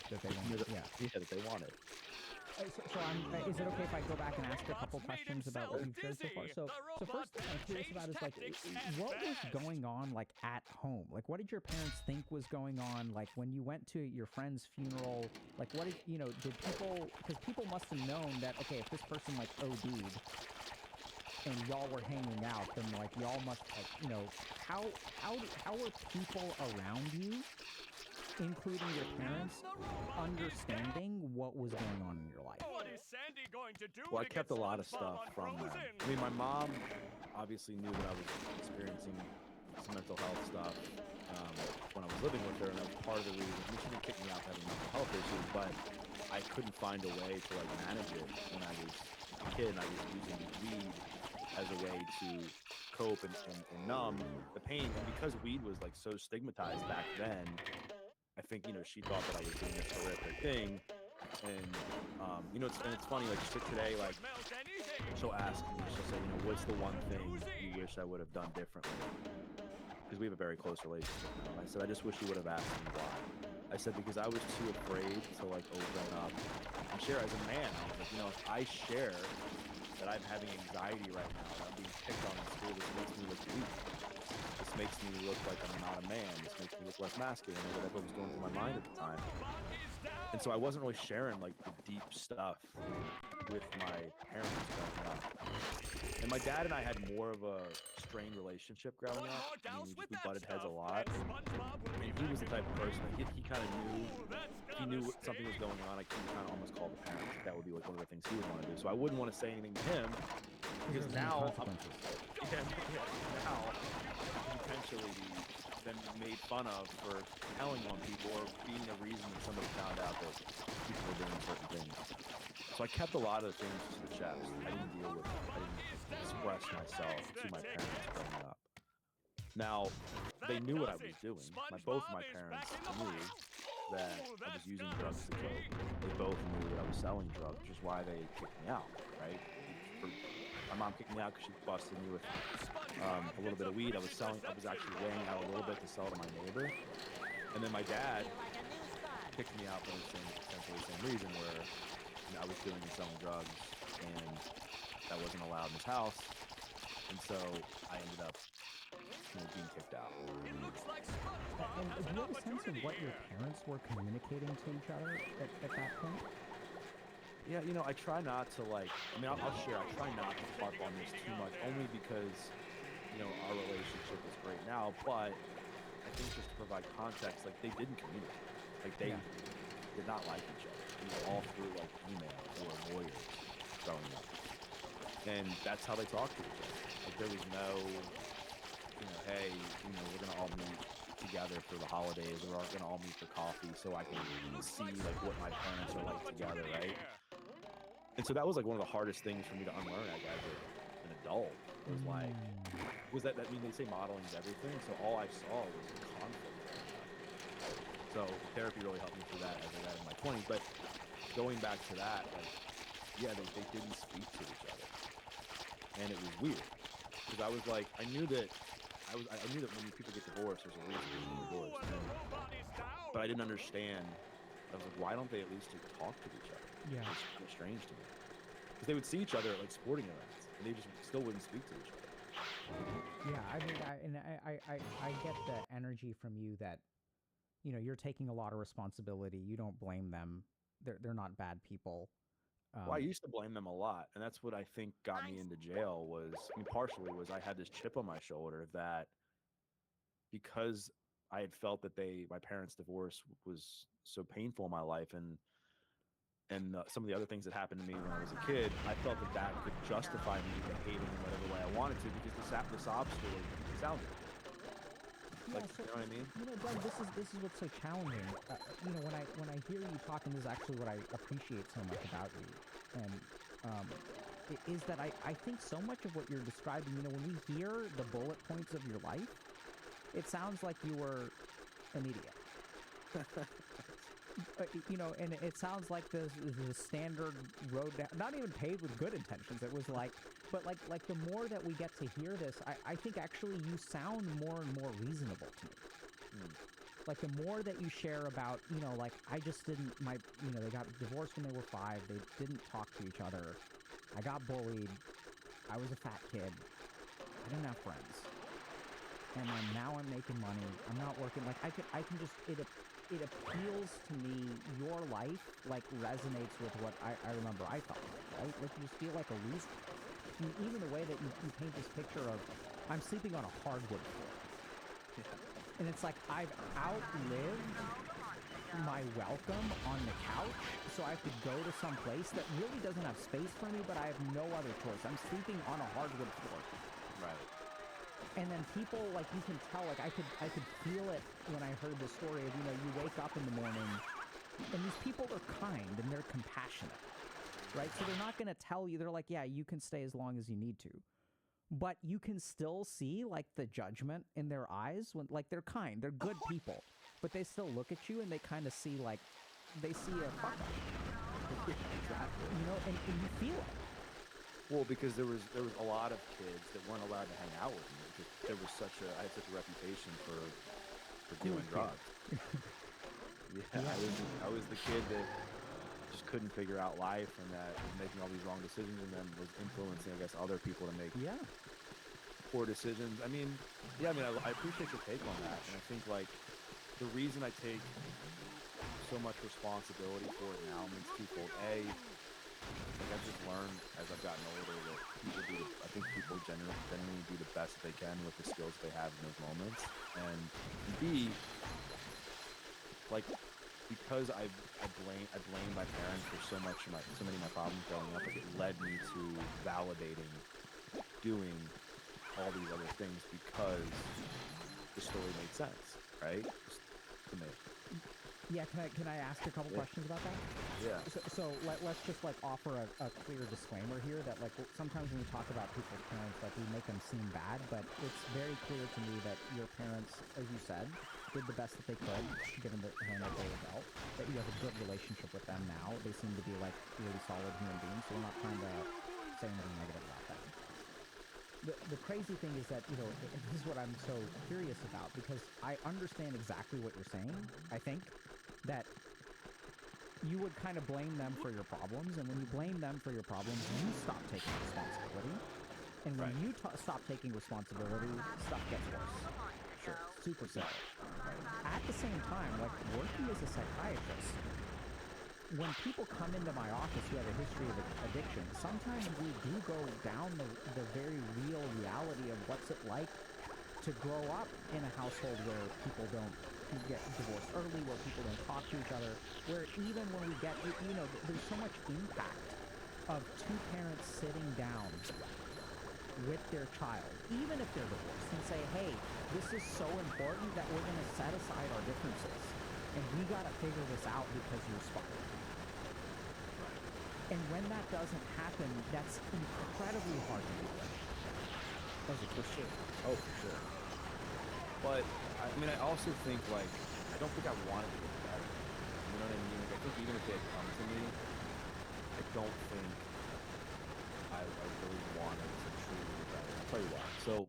that they wanted. That they wanted. So is it okay if I go back and ask a couple questions about what you've shared so far? So first thing I'm curious about is, like, what was going on, like, at home? Like, what did your parents think was going on? Like, when you went to your friend's funeral, like, what did people, because people must have known that, okay, if this person, like, OD'd, and y'all were hanging out, then, like, y'all must, like, how were people around you, including your parents, understanding what was going on in your life? Well, I kept a lot of stuff from them. I mean, my mom obviously knew that I was experiencing some mental health stuff when I was living with her, and that was part of the reason. I mean, she didn't kick me out for having mental health issues, but I couldn't find a way to, like, manage it when I was a kid, and I was using weed as a way to cope and numb the pain. And because weed was like so stigmatized back then, I think, you know, she thought that I was doing this horrific thing. And, you know, it's funny, like today, like she'll ask me, she'll say, you know, what's the one thing you wish I would have done differently? Because we have a very close relationship now. And I said, I just wish you would have asked me why. I said, because I was too afraid to like open up and share as a man. I was like, you know, if I share that I'm having anxiety right now, that I'm being picked on in school, this makes me look weak. This makes me look like I'm not a man. This makes me look less masculine, or whatever was going through my mind at the time. And so I wasn't really sharing like the deep stuff with my parents growing up. And my dad and I had more of a strained relationship growing up. I mean, we butted heads a lot. And he was the type of person that he kind of knew, if he knew something was going on, like he kind of almost called the parents. That would be like one of the things he would want to do. So I wouldn't want to say anything to him because now now potentially been made fun of for telling on people or being a reason that somebody found out that people were doing certain things. So I kept a lot of the things to the chest. I didn't deal with it. I didn't express myself to my parents growing up. Now, they knew what I was doing. Both of my parents knew that I was using drugs to cope. They both knew that I was selling drugs, which is why they kicked me out, right? My mom kicked me out because she busted me with a little bit of weed. I was actually weighing out a little bit to sell to my neighbor. And then my dad kicked me out for essentially the same reason, where you know, I was doing and selling drugs, and that wasn't allowed in his house. And so I ended up being kicked out. And do you have a sense of what your parents were communicating to each other at that point? Yeah, you know, I try not to I'll share. I try not to harp on this too much, only because, you know, our relationship is great now. But I think just to provide context, like they didn't communicate. Like they did not like each other. You know, all through like email or lawyers growing up, and that's how they talked to each other. Like there was no, you know, hey, you know, we're gonna all meet together for the holidays, or we're gonna all meet for coffee, so I can see like what my parents are like together, right? And so that was like one of the hardest things for me to unlearn as an adult. Was that I mean, they say modeling is everything, so all I saw was conflict. So therapy really helped me through that as I got in my 20s. But going back to that, like, yeah, they didn't speak to each other, and it was weird because I was like, I knew that when people get divorced, there's a reason for getting divorced, but I didn't understand. I was like, why don't they at least talk to each other? Yeah, it's kind of strange to me because they would see each other at like sporting events, and they just still wouldn't speak to each other. Yeah, I mean, I get the energy from you that, you know, you're taking a lot of responsibility. You don't blame them. They're not bad people. Well, I used to blame them a lot, and that's what I think got me into jail partially was I had this chip on my shoulder that because I had felt that my parents' divorce was so painful in my life, and some of the other things that happened to me when I was a kid, I felt that could justify me behaving in whatever way I wanted to because the sob story sounded good. Like, so, you know what I mean? You know, Doug, this is what's so challenging. You know, when I hear you talking, this is actually what I appreciate so much about you, and is that I think so much of what you're describing. You know, when we hear the bullet points of your life, it sounds like you were an idiot. You know, and it sounds like the standard road down, not even paved with good intentions. It was like, but like the more that we get to hear this, I think actually you sound more and more reasonable to me. Like the more that you share about, you know, like I just didn't, they got divorced when they were 5. They didn't talk to each other. I got bullied. I was a fat kid. I didn't have friends. And then now I'm making money. I'm not working. Like I can just, it appeals to me. Your life like resonates with what I remember I felt, right? Like you just feel like a loser. I mean, even the way that you paint this picture of, I'm sleeping on a hardwood floor. Yeah. And it's like I've outlived my welcome on the couch, so I have to go to some place that really doesn't have space for me, but I have no other choice. I'm sleeping on a hardwood floor. Right. And then people, like, you can tell, like, I could feel it when I heard the story of, you know, you wake up in the morning, and these people are kind, and they're compassionate, right? So they're not going to tell you, they're like, yeah, you can stay as long as you need to. but you can still see like the judgment in their eyes when like they're kind, they're good people, but they still look at you and they kind of see like they see a fuck up. Exactly. You know, and you feel it. Well, because there was a lot of kids that weren't allowed to hang out with me because there was I had such a reputation for doing drugs. Yeah, I was the kid that just couldn't figure out life and that was making all these wrong decisions and then was influencing, I guess, other people to make poor decisions. I mean, I appreciate your take on that, and I think like the reason I take so much responsibility for it now means twofold. A, like I've just learned as I've gotten older that I think people genuinely do the best they can with the skills they have in those moments, and B, like because I blame my parents for so many of my problems growing up, like it led me to validating doing all these other things because the story made sense, right? To me. Yeah, can I ask a couple questions about that? Yeah. So let's just like offer a clear disclaimer here that like sometimes when we talk about people's parents, like we make them seem bad, but it's very clear to me that your parents, as you said, did the best that they could given the hand that they were dealt. That you have a good relationship with them now. They seem to be like really solid human beings, so we're not trying to say anything negative about them. The crazy thing is that, you know, this is what I'm so curious about because I understand exactly what you're saying. I think that you would kind of blame them for your problems, and when you blame them for your problems, you stop taking responsibility. And when you stop taking responsibility, stuff gets worse. Sure. Super simple. At the same time, like working as a psychiatrist, when people come into my office who have a history of addiction, sometimes we do go down the very real reality of what's it like to grow up in a household where people don't get divorced early, where people don't talk to each other, where even when we get, you know, there's so much impact of two parents sitting down with their child, even if they're divorced, and say, hey, this is so important that we're going to set aside our differences, and we got to figure this out because you're spiraling. And when that doesn't happen, that's incredibly hard to do. For sure. Oh, for sure. But I mean, I also think like I don't think I wanted to get better. You know what I mean? Like, I think even if they had come to me, I don't think I really wanted to truly get better. I'll tell you why. So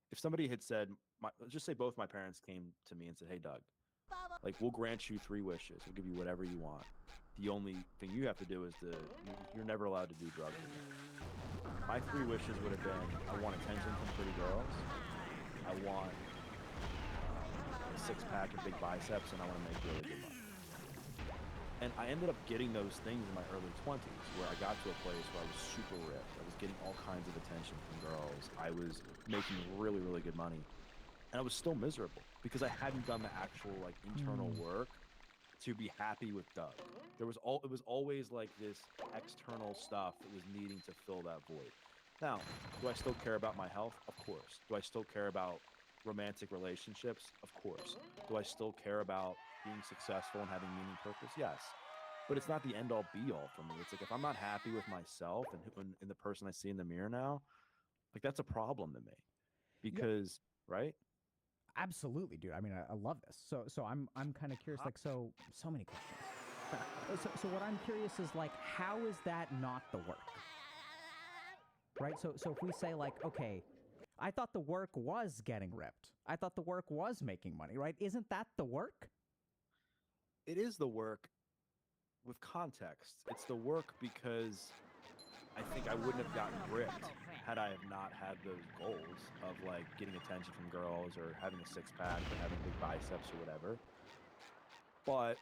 if somebody had said, let's just say both my parents came to me and said, hey, Doug, like we'll grant you 3 wishes. We'll give you whatever you want. The only thing you have to do is you're never allowed to do drugs again. My 3 wishes would have been, I want attention from pretty girls. I want a 6-pack and big biceps, and I want to make really good money. And I ended up getting those things in my early 20s, where I got to a place where I was super ripped. I was getting all kinds of attention from girls. I was making really, really good money. And I was still miserable because I hadn't done the actual like internal work to be happy with Doug. It was always like this external stuff that was needing to fill that void. Now, do I still care about my health? Of course. Do I still care about romantic relationships? Of course. Do I still care about being successful and having meaning, purpose? Yes. But it's not the end all be all for me. It's like if I'm not happy with myself and the person I see in the mirror now, like that's a problem to me. Because, right? Absolutely, dude. I mean, I love this. So I'm kind of curious. Like, so many questions. So what I'm curious is like, how is that not the work? Right. So if we say like, okay, I thought the work was getting ripped. I thought the work was making money. Right? Isn't that the work? It is the work with context. It's the work because I think I wouldn't have gotten ripped had I have not had those goals of like getting attention from girls or having a 6-pack or having big biceps or whatever. But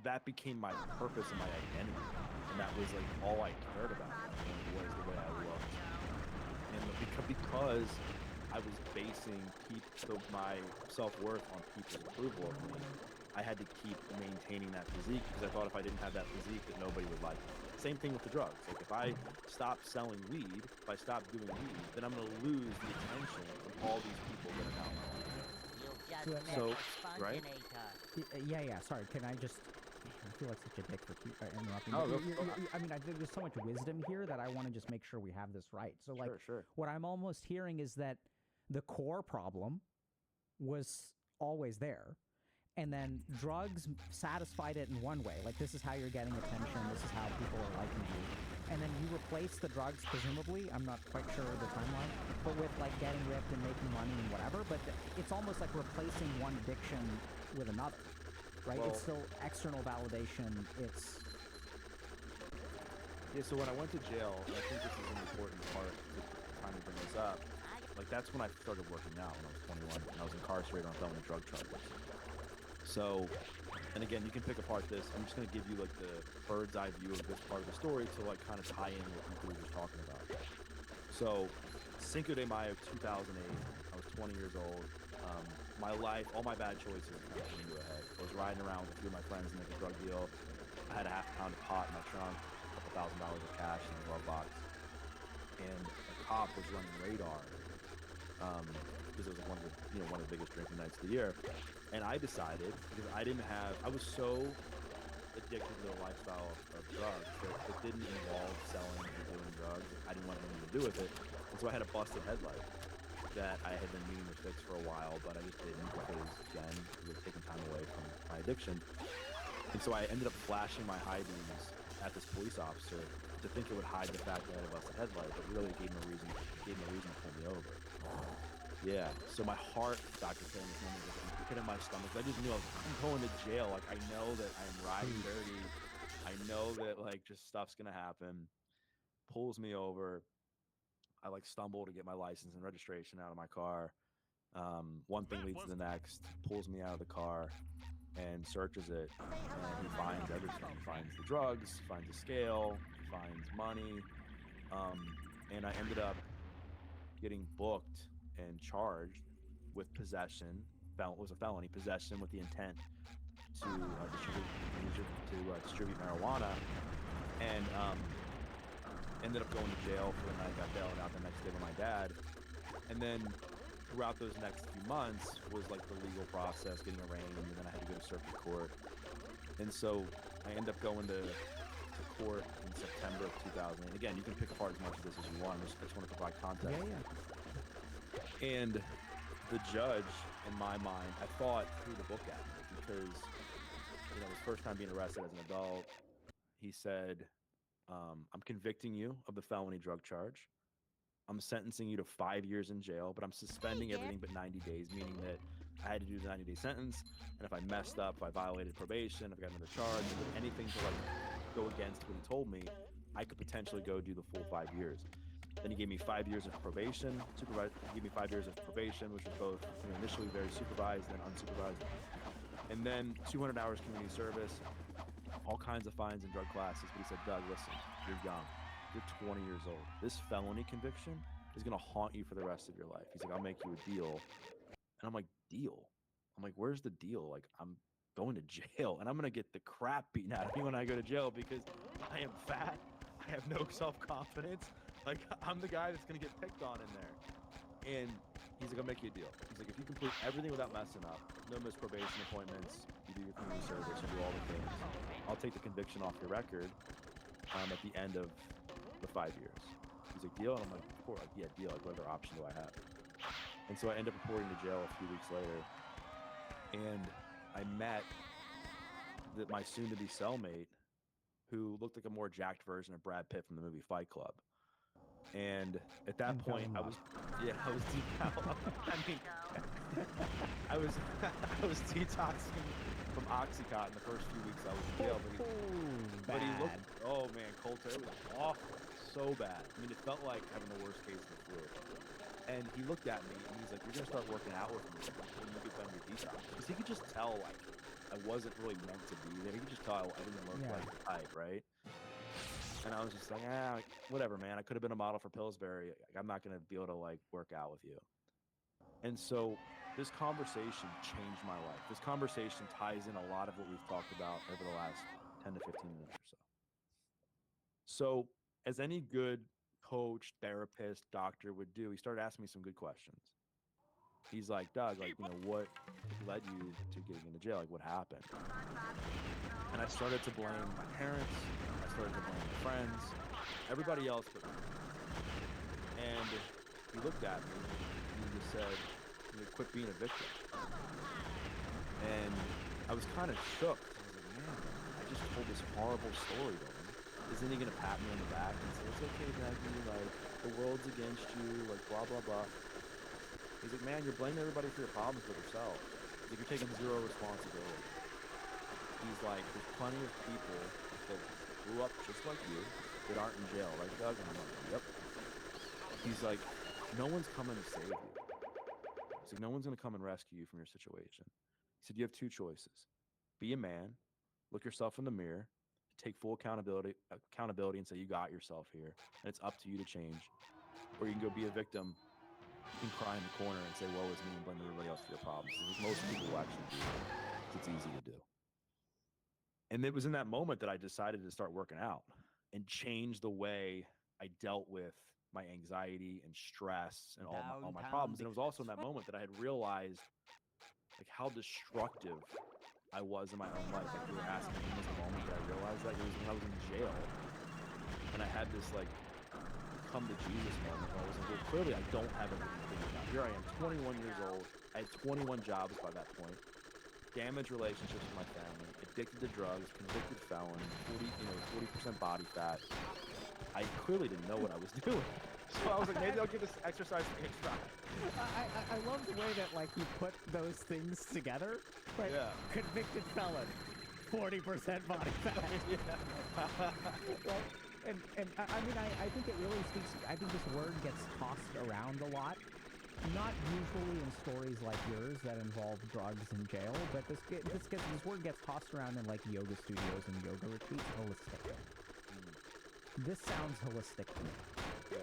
that became my purpose and my identity. And that was like all I cared about at that point was the way I looked. And because I was basing my self-worth on people's approval of me, I had to keep maintaining that physique because I thought if I didn't have that physique that nobody would like me. Same thing with the drugs. Like if I stop selling weed, if I stop doing weed, then I'm going to lose the attention from all these people that are now my life. So, right? Yeah. Sorry. Can I just feel like such a dick for interrupting. Oh, But go. I mean, there's so much wisdom here that I want to just make sure we have this right. So, like, Sure. what I'm almost hearing is that the core problem was always there. And then drugs satisfied it in one way. Like, this is how you're getting attention. This is how people are liking you. And then you replace the drugs, presumably. I'm not quite sure the timeline. But with, like, getting ripped and making money and whatever. But it's almost like replacing one addiction with another. Right? Well, it's still external validation. It's... Yeah, so when I went to jail, and I think this is an important part to kind of bring this up, like, that's when I started working out when I was 21, and I was incarcerated on felony drug charges. So, and again, you can pick apart this. I'm just going to give you like the bird's eye view of this part of the story to like kind of tie in what you were just talking about. So, Cinco de Mayo 2008, I was 20 years old. My life, all my bad choices kind of came to a head. I was riding around with a few of my friends and making a drug deal. I had a half pound of pot in my trunk, a couple $1,000s of cash in the glove box, and a cop was running radar because it was like one of the biggest drinking nights of the year. And I decided, because I was so addicted to the lifestyle of drugs that it didn't involve selling or doing drugs. I didn't want anything to do with it. And so I had a busted headlight that I had been meaning to fix for a while, but I just didn't because, again, it was taking time away from my addiction. And so I ended up flashing my high beams at this police officer to think it would hide the fact that I had a busted headlight, but really it gave him a reason to pull me over. Yeah, so my heart, Dr. King, this moment was like hit in my stomach. I just knew I'm going to jail. Like, I know that I'm riding dirty. I know that, like, just stuff's going to happen. Pulls me over. I, like, stumble to get my license and registration out of my car. One thing leads to the next. Pulls me out of the car and searches it. And he finds everything. He finds the drugs, finds a scale, finds money. And I ended up getting booked and charged with possession. Was a felony possession with the intent to distribute marijuana, and ended up going to jail for the night. Got bailed out the next day by my dad, and then throughout those next few months was like the legal process, getting arraigned, and then I had to go to circuit court. And so I ended up going to court in September of 2008. Again, you can pick apart as much of this as you want. I just want to provide context. Yeah. And the judge, in my mind, I thought threw the book at me because, his first time being arrested as an adult, he said, I'm convicting you of the felony drug charge. I'm sentencing you to 5 years in jail, but I'm suspending everything but 90 days, meaning that I had to do the 90-day sentence. And if I messed up, if I violated probation, if I got another charge, if I did anything to like go against what he told me, I could potentially go do the full 5 years. Then he gave me 5 years of probation, He gave me 5 years of probation, which was both initially very supervised and unsupervised. And then 200 hours community service, all kinds of fines and drug classes. But he said, Doug, listen, you're young. You're 20 years old. This felony conviction is going to haunt you for the rest of your life. He's like, I'll make you a deal. And I'm like, deal? I'm like, where's the deal? Like, I'm going to jail, and I'm going to get the crap beaten out of me when I go to jail because I am fat. I have no self-confidence. Like, I'm the guy that's going to get picked on in there. And he's like, I'll make you a deal. He's like, if you complete everything without messing up, no missed probation appointments, you do your community service, you do all the things, I'll take the conviction off your record at the end of the 5 years. He's like, deal? And I'm like, of course, like, yeah, deal. Like, what other option do I have? And so I end up reporting to jail a few weeks later. And I met my soon-to-be cellmate, who looked like a more jacked version of Brad Pitt from the movie Fight Club. And at that point, I was deep out. I mean, I was detoxing from Oxycontin the first few weeks I was in jail. But he looked, oh man, cold turkey. It was awful, so bad. I mean, it felt like having the worst case of the flu. And he looked at me and he's like, "You're gonna start working out with me when you get done your detox." Because he could just tell, like, I wasn't really meant to be there. He could just tell I didn't look like the type, right? And I was just like, whatever, man. I could have been a model for Pillsbury. I'm not gonna be able to like work out with you. And so this conversation changed my life. This conversation ties in a lot of what we've talked about over the last 10 to 15 minutes or so. So, as any good coach, therapist, doctor would do, he started asking me some good questions. He's like, Doug, like, what led you to getting into jail? Like, what happened? And I started to blame my parents. I started to blame my friends, everybody else but me. And he looked at me and he just said, quit being a victim. And I was kind of shook. I was like, man, I just told this horrible story to him. Isn't he going to pat me on the back and say, it's okay, Maggie, like, the world's against you, like, blah, blah, blah. He's like, man, you're blaming everybody for your problems but yourself. He's like, you're taking zero responsibility. He's like, there's plenty of people that grew up just like you that aren't in jail, right, Doug? And I'm like, yep. He's like, no one's coming to save you. He's like, no one's going to come and rescue you from your situation. He said, you have two choices. Be a man, look yourself in the mirror, take full accountability and say, you got yourself here, and it's up to you to change. Or you can go be a victim and cry in the corner and say, woe is me, and blame everybody else for your problems. Most people will actually do that. It's easy to do. And it was in that moment that I decided to start working out and change the way I dealt with my anxiety and stress and all my problems. And it was also in that moment that I had realized like how destructive I was in my own life. Like you were asking me, when was the moment that I realized that? It was when I was in jail. And I had this like come to Jesus moment where I was like, well, clearly I don't have everything figured out. Here I am, 21 years old. I had 21 jobs by that point. Damaged relationships with my family, addicted to drugs, convicted felon, 40% body fat. I clearly didn't know what I was doing. So I was like, maybe I'll give this exercise thing a try. I love the way that like you put those things together. Like, yeah. Convicted felon, 40% body fat. Like, and I mean, I think it really speaks. I think this word gets tossed around a lot. Not usually in stories like yours that involve drugs and jail, but this word gets tossed around in like yoga studios and yoga retreats. Holistic. This sounds holistic to me. Yeah.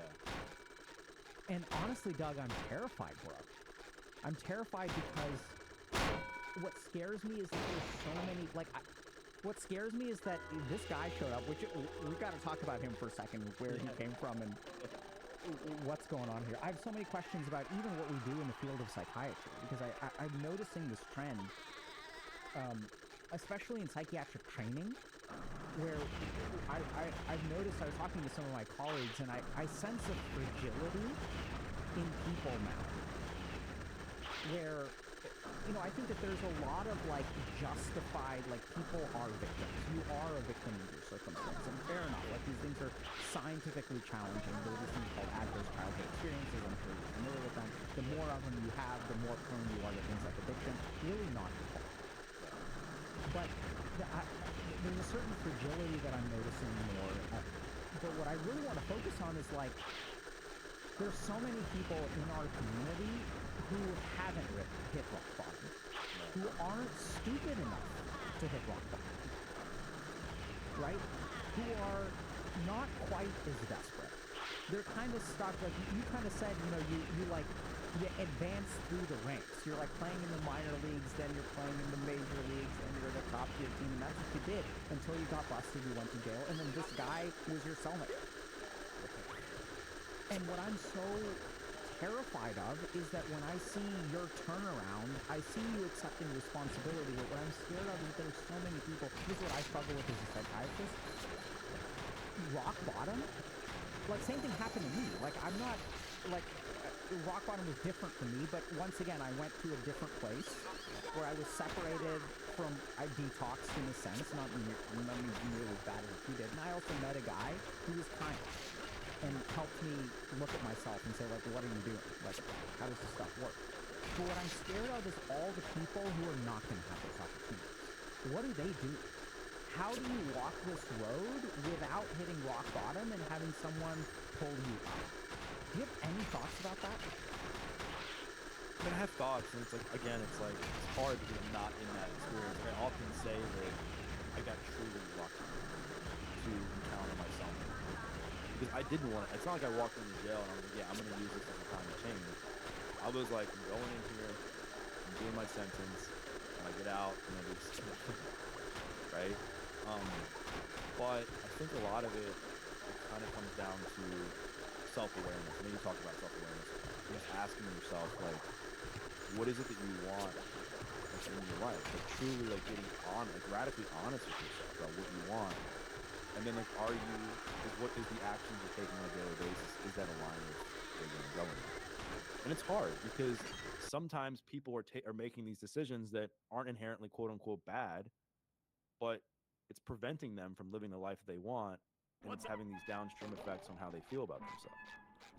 And honestly, Doug, I'm terrified, bro. I'm terrified because what scares me is that there's so many what scares me is that this guy showed up, which we got to talk about him for a second, where he came from and what's going on here. I have so many questions about even what we do in the field of psychiatry, because I'm noticing this trend, especially in psychiatric training, where I've noticed, I was talking to some of my colleagues, and I sense a fragility in people now, where, I think that there's a lot of, justified, people are victims. You are a victim of your circumstance, and fair enough. These things are scientifically challenging. There are these things called adverse childhood experiences. I'm sure you're familiar with them. The more of them you have, the more prone you are to things like addiction. Really not your fault. But there's a certain fragility that I'm noticing more. But what I really want to focus on is, there's so many people in our community who haven't hit rock bottom, who aren't stupid enough to hit rock bottom, right? Who are not quite as desperate. They're kind of stuck, you kind of said, you advance through the ranks. You're playing in the minor leagues, then you're playing in the major leagues, then you're the top tier team, and that's what you did until you got busted, you went to jail, and then this guy was your cellmate. And what I'm so terrified of is that when I see your turnaround, I see you accepting responsibility, but what I'm scared of is that there's so many people, this is what I struggle with as a psychiatrist, rock bottom, same thing happened to me, I'm not, rock bottom was different for me, but once again, I went to a different place where I was separated from, I detoxed in a sense, not nearly as bad as what you did, and I also met a guy who was kind and helped me look at myself and say, what are you doing? How does this stuff work? But what I'm scared of is all the people who are not going to have those opportunities. What do they do? How do you walk this road without hitting rock bottom and having someone pull you up? Do you have any thoughts about that? I have thoughts, and it's hard because I'm not in that experience. I often say that I got truly lucky to encounter myself. Because I didn't want it. It's not like I walked into jail and I was like, yeah, I'm going to use this as a time to change. I was like, I'm going in here, I'm doing my sentence, and I get out, and I just, right? But I think a lot of it kind of comes down to self-awareness. I mean, you talk about self-awareness. Just asking yourself, what is it that you want like, in your life? Like truly like getting on, like radically honest with yourself about what you want. And then like, what is the actions you're taking on a daily basis? Is that aligned with where you're going? And it's hard because sometimes people are making these decisions that aren't inherently quote unquote bad, but it's preventing them from living the life that they want, and it's having these downstream effects on how they feel about themselves.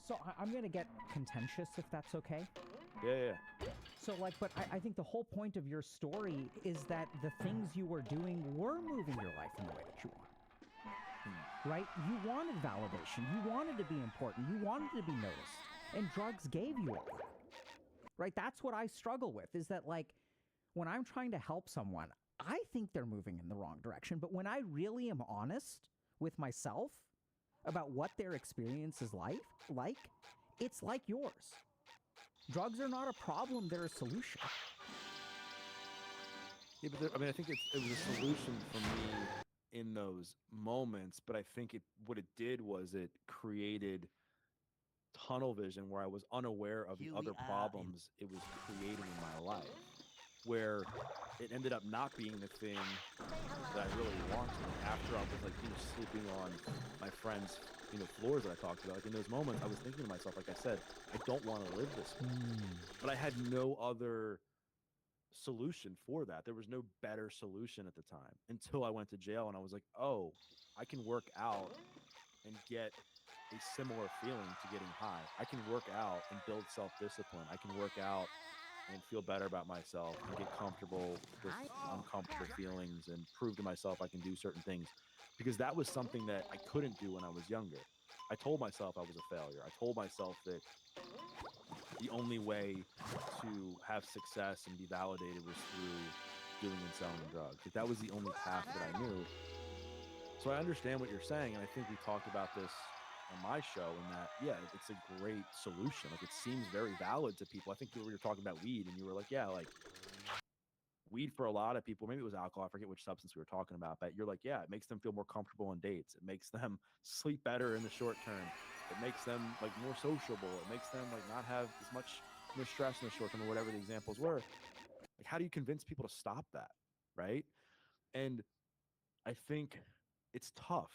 So I'm going to get contentious if that's okay. Yeah. So like, but I think the whole point of your story is that the things you were doing were moving your life in the way that you want. Right? You wanted validation. You wanted to be important. You wanted to be noticed. And drugs gave you all that. Right? That's what I struggle with, is that like, when I'm trying to help someone, I think they're moving in the wrong direction. But when I really am honest with myself about what their experience is like, it's like yours. Drugs are not a problem, they're a solution. Yeah, but I think it was a solution for me in those moments, but I think what it did was it created tunnel vision where I was unaware of the other problems it was creating in my life, where it ended up not being the thing that I really wanted. After I was like, sleeping on my friends' floors that I talked about, like in those moments, I was thinking to myself, like I said, I don't want to live this way. But I had no other solution for that. There was no better solution at the time until I went to jail, and I was like, oh, I can work out and get a similar feeling to getting high. I can work out and build self-discipline. I can work out and feel better about myself and get comfortable with uncomfortable feelings and prove to myself I can do certain things, because that was something that I couldn't do when I was younger. I told myself I was a failure. I told myself that the only way to have success and be validated was through doing and selling drugs. Like that was the only path that I knew. So I understand what you're saying, and I think we talked about this on my show, in that, yeah, it's a great solution. Like it seems very valid to people. I think you were talking about weed, and you were like, yeah, like weed for a lot of people, maybe it was alcohol, I forget which substance we were talking about, but you're like, yeah, it makes them feel more comfortable on dates. It makes them sleep better in the short term. It makes them like more sociable. It makes them like not have as much stress in the short term, or whatever the examples were. Like, how do you convince people to stop that? Right. And I think it's tough,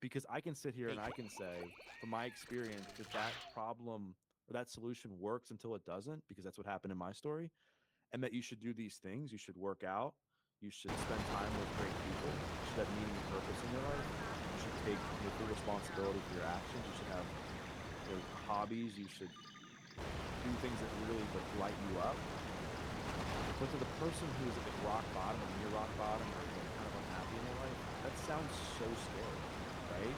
because I can sit here and I can say from my experience that problem or that solution works until it doesn't, because that's what happened in my story. And that you should do these things. You should work out. You should spend time with great people. You should have meaning and purpose in your life. You should take full responsibility for your actions. You should have hobbies. You should do things that really light you up. But to the person who's at rock bottom or near rock bottom, or kind of unhappy in their life, that sounds so scary, right?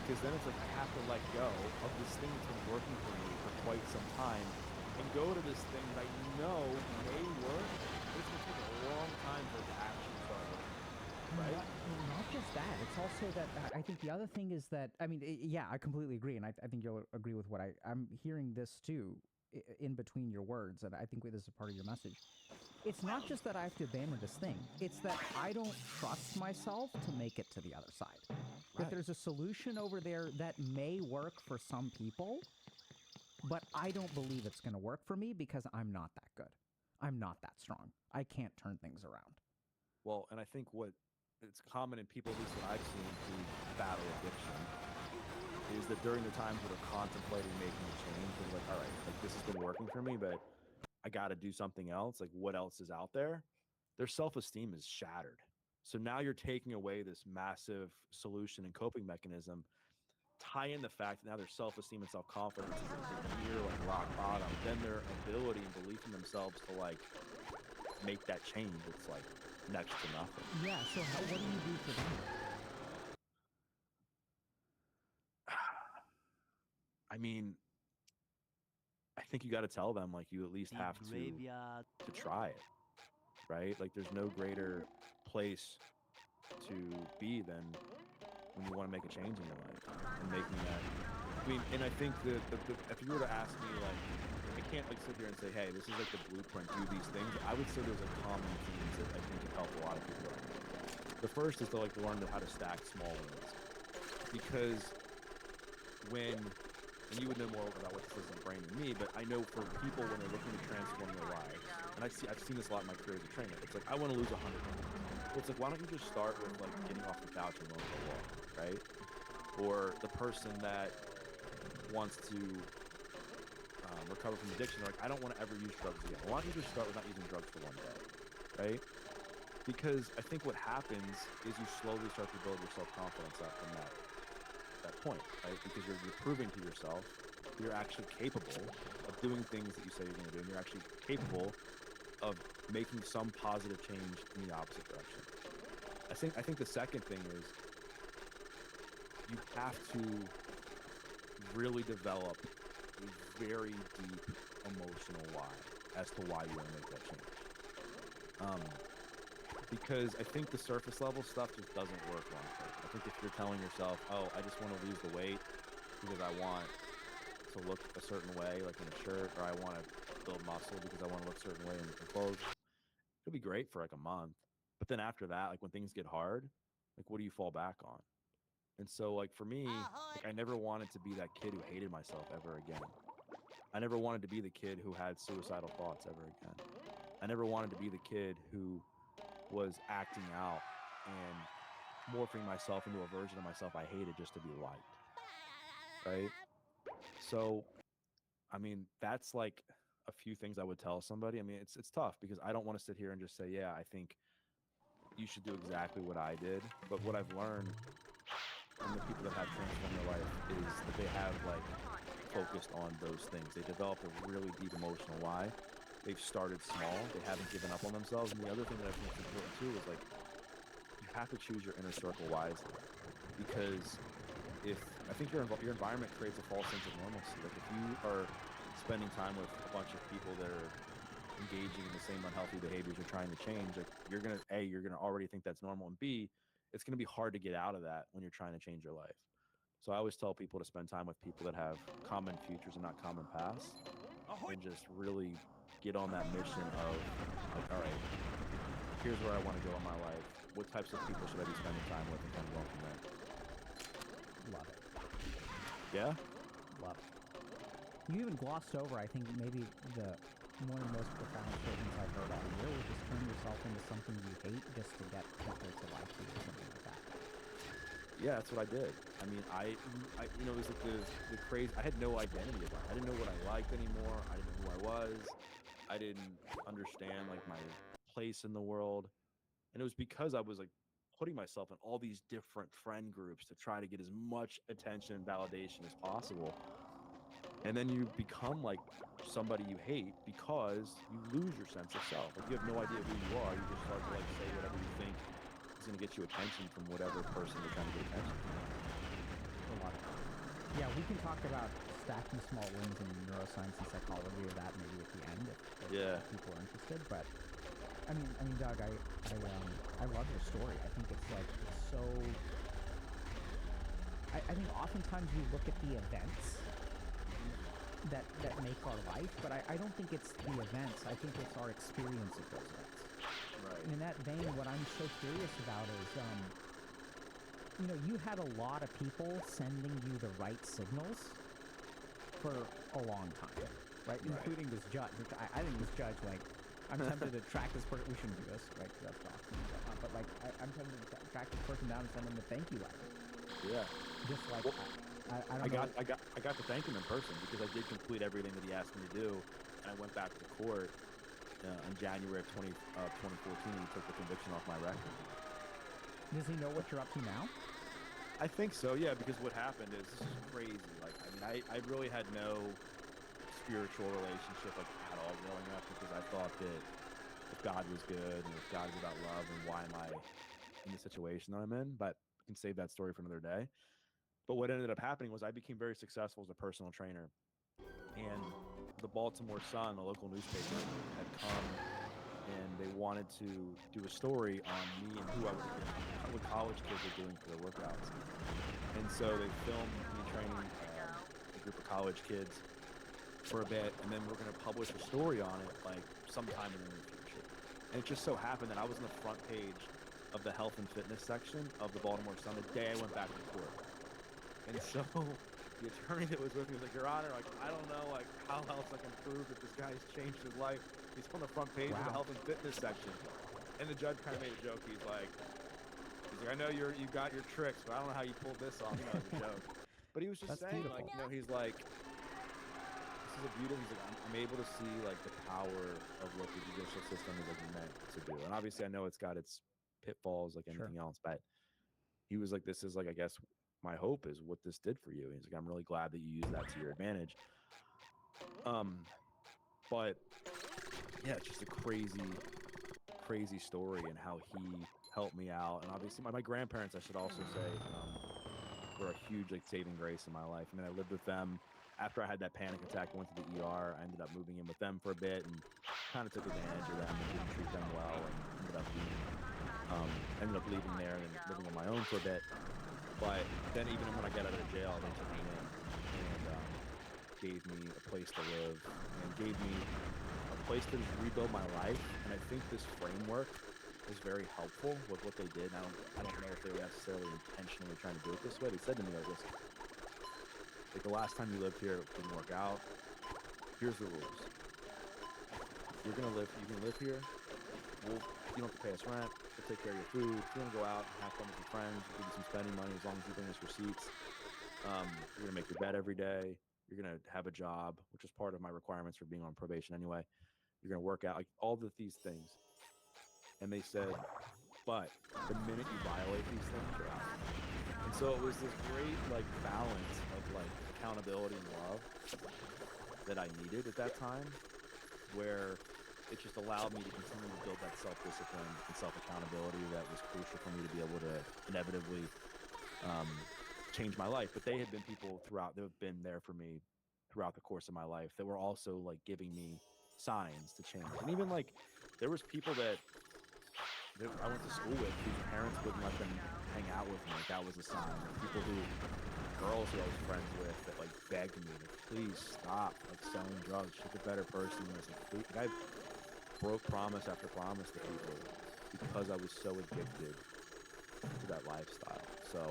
Because then it's like, I have to let go of this thing that's been working for me for quite some time and go to this thing that I know may work, but it's going to take a long time for it to actually start working, right? Not just that. It's also that I think the other thing is that, I mean, yeah, I completely agree. And I think you'll agree with what I'm hearing this too, in between your words. And I think this is part of your message. It's not just that I have to abandon this thing. It's that I don't trust myself to make it to the other side. Right. That there's a solution over there that may work for some people, but I don't believe it's going to work for me because I'm not that good. I'm not that strong. I can't turn things around. Well, and I think it's common in people, at least what I've seen, who battle addiction, is that during the times where they're contemplating making a change, they're like, all right, like this has been working for me, but I got to do something else. Like, what else is out there? Their self-esteem is shattered. So now you're taking away this massive solution and coping mechanism. Tie in the fact that now their self-esteem and self-confidence is near like rock bottom. Then their ability and belief in themselves to like make that change, it's like next to nothing. Yeah. So what do you do for them? I mean, I think you got to tell them, like, you at least have to try it, right? Like, there's no greater place to be than when you want to make a change in your life and making that. I mean, and I think that if you were to ask me, like, I can't like sit here and say, hey, this is like the blueprint, do these things. I would say there's like common themes that I think have helped a lot of people. The first is to like learn how to stack small wins, because when and you would know more about what this is in brain than me, but I know for people when they're looking to transform their lives, and I've seen this a lot in my career as a trainer. It's like, I want to lose 100 pounds. Well, it's like, why don't you just start with like getting off the couch and going for a walk, right? Or the person that wants to recover from addiction, they're like, I don't want to ever use drugs again. Why don't you just start with not using drugs for one day, right? Because I think what happens is you slowly start to build your self-confidence up from that point, right? Because you're proving to yourself you're actually capable of doing things that you say you're going to do, and you're actually capable of making some positive change in the opposite direction. I think the second thing is you have to really develop a very deep emotional why as to why you want to make that change. Because I think the surface level stuff just doesn't work long term. I think if you're telling yourself, oh, I just want to lose the weight because I want to look a certain way, like in a shirt, or I want to build muscle because I want to look a certain way in clothes, it'll be great for like a month. But then after that, like when things get hard, like what do you fall back on? And so like for me, like I never wanted to be that kid who hated myself ever again. I never wanted to be the kid who had suicidal thoughts ever again. I never wanted to be the kid who was acting out and morphing myself into a version of myself I hated just to be liked. Right? So, I mean, that's like a few things I would tell somebody. I mean, it's tough because I don't want to sit here and just say, yeah, I think you should do exactly what I did. But what I've learned from the people that have transformed their life is that they have like focused on those things. They developed a really deep emotional why. They've started small. They haven't given up on themselves. And the other thing that I think is important too is like you have to choose your inner circle wisely, because if I think your environment creates a false sense of normalcy. Like if you are spending time with a bunch of people that are engaging in the same unhealthy behaviors you're trying to change, like you're gonna already think that's normal, and B, it's gonna be hard to get out of that when you're trying to change your life. So I always tell people to spend time with people that have common futures and not common pasts, and just really get on that mission of like, all right, here's where I want to go in my life. What types of people should I be spending time with, and kind of going from there. Love it. Yeah? Love it. You even glossed over, I think, maybe one of the most profound statements I've heard all year, which is turn yourself into something you hate just to get people to like you or something like that. Yeah, that's what I did. I mean, I you know, it was like the crazy. I had no identity about it. I didn't know what I liked anymore. I didn't know who I was. I didn't understand like my place in the world, and it was because I was like putting myself in all these different friend groups to try to get as much attention and validation as possible. And then you become like somebody you hate because you lose your sense of self. Like you have no idea who you are. You just start to like say whatever you think is going to get you attention from whatever person you're trying to get attention from. A lot of fun. Yeah, we can talk about stacking small wins in neuroscience and psychology of that maybe at the end if people are interested. But I mean, Doug, I love your story. I think it's like it's so. I think oftentimes we look at the events that make our life, but I don't think it's the events. I think it's our experience of those events. Right. And in that vein, what I'm so curious about is, you know, you had a lot of people sending you the right signals for a long time, right? Including this judge, which I think this judge, like, I'm tempted to track this person. We shouldn't do this, right? Because that's doxing and whatnot. But like, I'm tempted to track this person down and send them a thank you letter. Yeah. Just like, Well, I got to thank him in person because I did complete everything that he asked me to do, and I went back to court in January of 2014. And he took the conviction off my record. Does he know what you're up to now? I think so, yeah. Because what happened is this is crazy. Like, I mean, I really had no spiritual relationship like at all growing up because I thought that if God was good and if God was about love, then why am I in the situation that I'm in? But I can save that story for another day. But what ended up happening was I became very successful as a personal trainer, and the Baltimore Sun, the local newspaper, had come and they wanted to do a story on me and who I was against, what college kids are doing for their workouts. And so they filmed me training a group of college kids for a bit, and then we're going to publish a story on it like sometime in the near future. And it just so happened that I was on the front page of the health and fitness section of the Baltimore Sun the day I went back to court. And so the attorney that was with me was like, Your Honor, like, I don't know, like, how else I can prove that this guy's changed his life. He's on the front page of the Wow. health and fitness section. And the judge kind of made a joke. He's like, I know you got your tricks, but I don't know how you pulled this off, you know, as a joke. But he was just That's saying, beautiful. like, you know, he's like, this is a beautiful, he's like, I'm able to see, like, the power of what the judicial system is, like, meant to do. And obviously, I know it's got its pitfalls, like anything else, but he was like, this is, like, I guess, my hope is what this did for you. He's like, I'm really glad that you use that to your advantage. But yeah, it's just a crazy story and how he helped me out. And obviously my grandparents, I should also say, were a huge like saving grace in my life. I mean, I lived with them after I had that panic attack. I went to the ER. I ended up moving in with them for a bit and kind of took advantage of them and didn't treat them well, and ended up leaving there and then living on my own for a bit. But then even when I got out of jail, they took me in and gave me a place to live and gave me a place to rebuild my life. And I think this framework was very helpful with what they did. And I don't know if they were necessarily intentionally trying to do it this way. They said to me, like, listen, like the last time you lived here, it didn't work out. Here's the rules. You can live here. You don't have to pay us rent. We'll take care of your food. If you want to go out and have fun with your friends, we'll give you some spending money as long as you bring us receipts. You're gonna make your bed every day. You're gonna have a job, which is part of my requirements for being on probation anyway. You're gonna work out, like all these things. And they said, but the minute you violate these things, you're out. And so it was this great like balance of like accountability and love that I needed at that time, where it just allowed me to continue to build that self-discipline and self-accountability that was crucial for me to be able to inevitably change my life. But they had been people throughout, they've been there for me throughout the course of my life that were also like giving me signs to change. And even like there was people that I went to school with whose parents wouldn't let them hang out with me. Like that was a sign. People girls who I was friends with that like begged me to please stop like selling drugs. She's a better person. And I was like, please. Like, I broke promise after promise to people because I was so addicted to that lifestyle. So,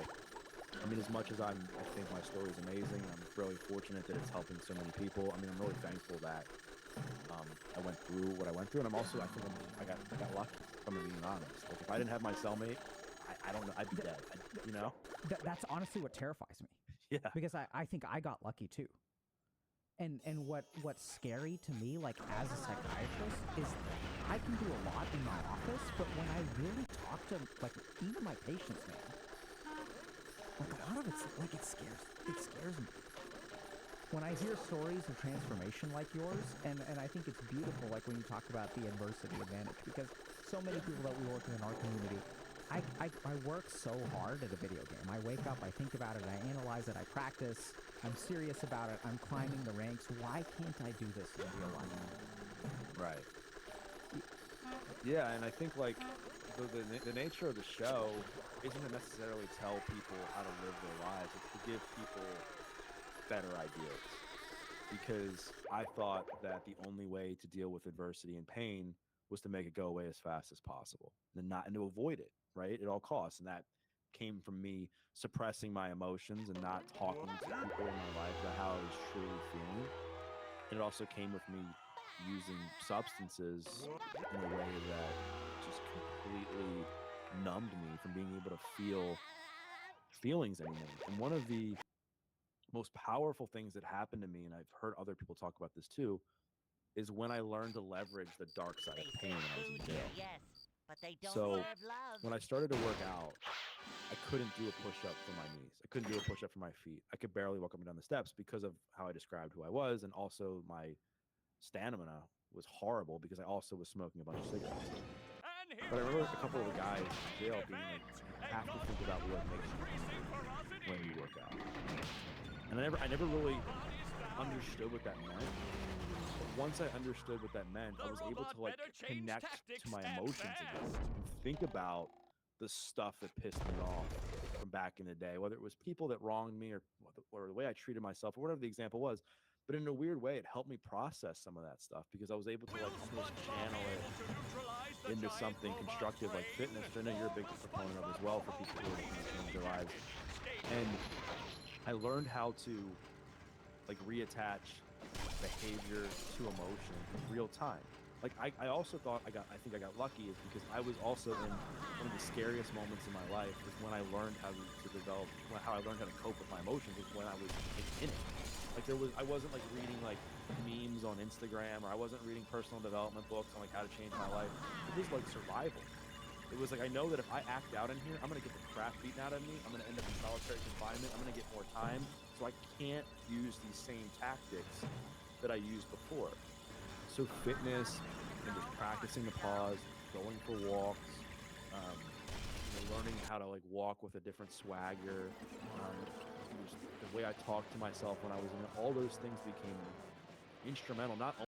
I mean, as much as I think my story is amazing, I'm really fortunate that it's helping so many people. I mean, I'm really thankful that I went through what I went through, and I got lucky. If I'm being honest. Like if I didn't have my cellmate, I don't know, I'd be dead. You know? That's honestly what terrifies me. Yeah. Because I think I got lucky too. And what's scary to me, like as a psychiatrist, is I can do a lot in my office, but when I really talk to like even my patients, man, like a lot of it's like it scares me. When I hear stories of transformation like yours, and I think it's beautiful, like when you talk about the adversity advantage, because so many people that we work with in our community, I work so hard at a video game. I wake up, I think about it, I analyze it, I practice, I'm serious about it, I'm climbing the ranks. Why can't I do this in real life? Right. Yeah, and I think like the nature of the show isn't to necessarily tell people how to live their lives. It's to give people better ideas. Because I thought that the only way to deal with adversity and pain was to make it go away as fast as possible and to avoid it, right? At all costs. And that came from me suppressing my emotions and not talking to people in my life about how I was truly feeling. And it also came with me using substances in a way that just completely numbed me from being able to feel feelings anymore. And one of the most powerful things that happened to me, and I've heard other people talk about this too, is when I learned to leverage the dark side of pain when I was in jail. Yes, but they don't So serve love. when I started to work out, I couldn't do a push-up for my knees. I couldn't do a push-up for my feet. I could barely walk up and down the steps because of how I described who I was, and also my stamina was horrible because I also was smoking a bunch of cigarettes. But I remember a couple of the guys in jail being like, you have to think about what makes you happy when you work out. And I never really understood what that meant. But once I understood what that meant, I was able to like connect to my emotions again and think about the stuff that pissed me off from back in the day, whether it was people that wronged me or the way I treated myself or whatever the example was. But in a weird way, it helped me process some of that stuff because I was able to like almost channel it into something constructive like fitness, which I know you're a big proponent of as well for people who are looking to change their lives. And I learned how to like reattach behavior to emotion in real time. Like I also thought I think I got lucky is because I was also in one of the scariest moments in my life is when I learned how to develop how I learned how to cope with my emotions was when I was in it. Like I wasn't like reading like memes on Instagram, or I wasn't reading personal development books on like how to change my life. It was like survival. It was like I know that if I act out in here, I'm gonna get the crap beaten out of me. I'm gonna end up in solitary confinement. I'm gonna get more time, so I can't use these same tactics that I used before. So fitness and just practicing the pause, going for walks, learning how to like walk with a different swagger, just the way I talked to myself when I was in it, all those things became instrumental not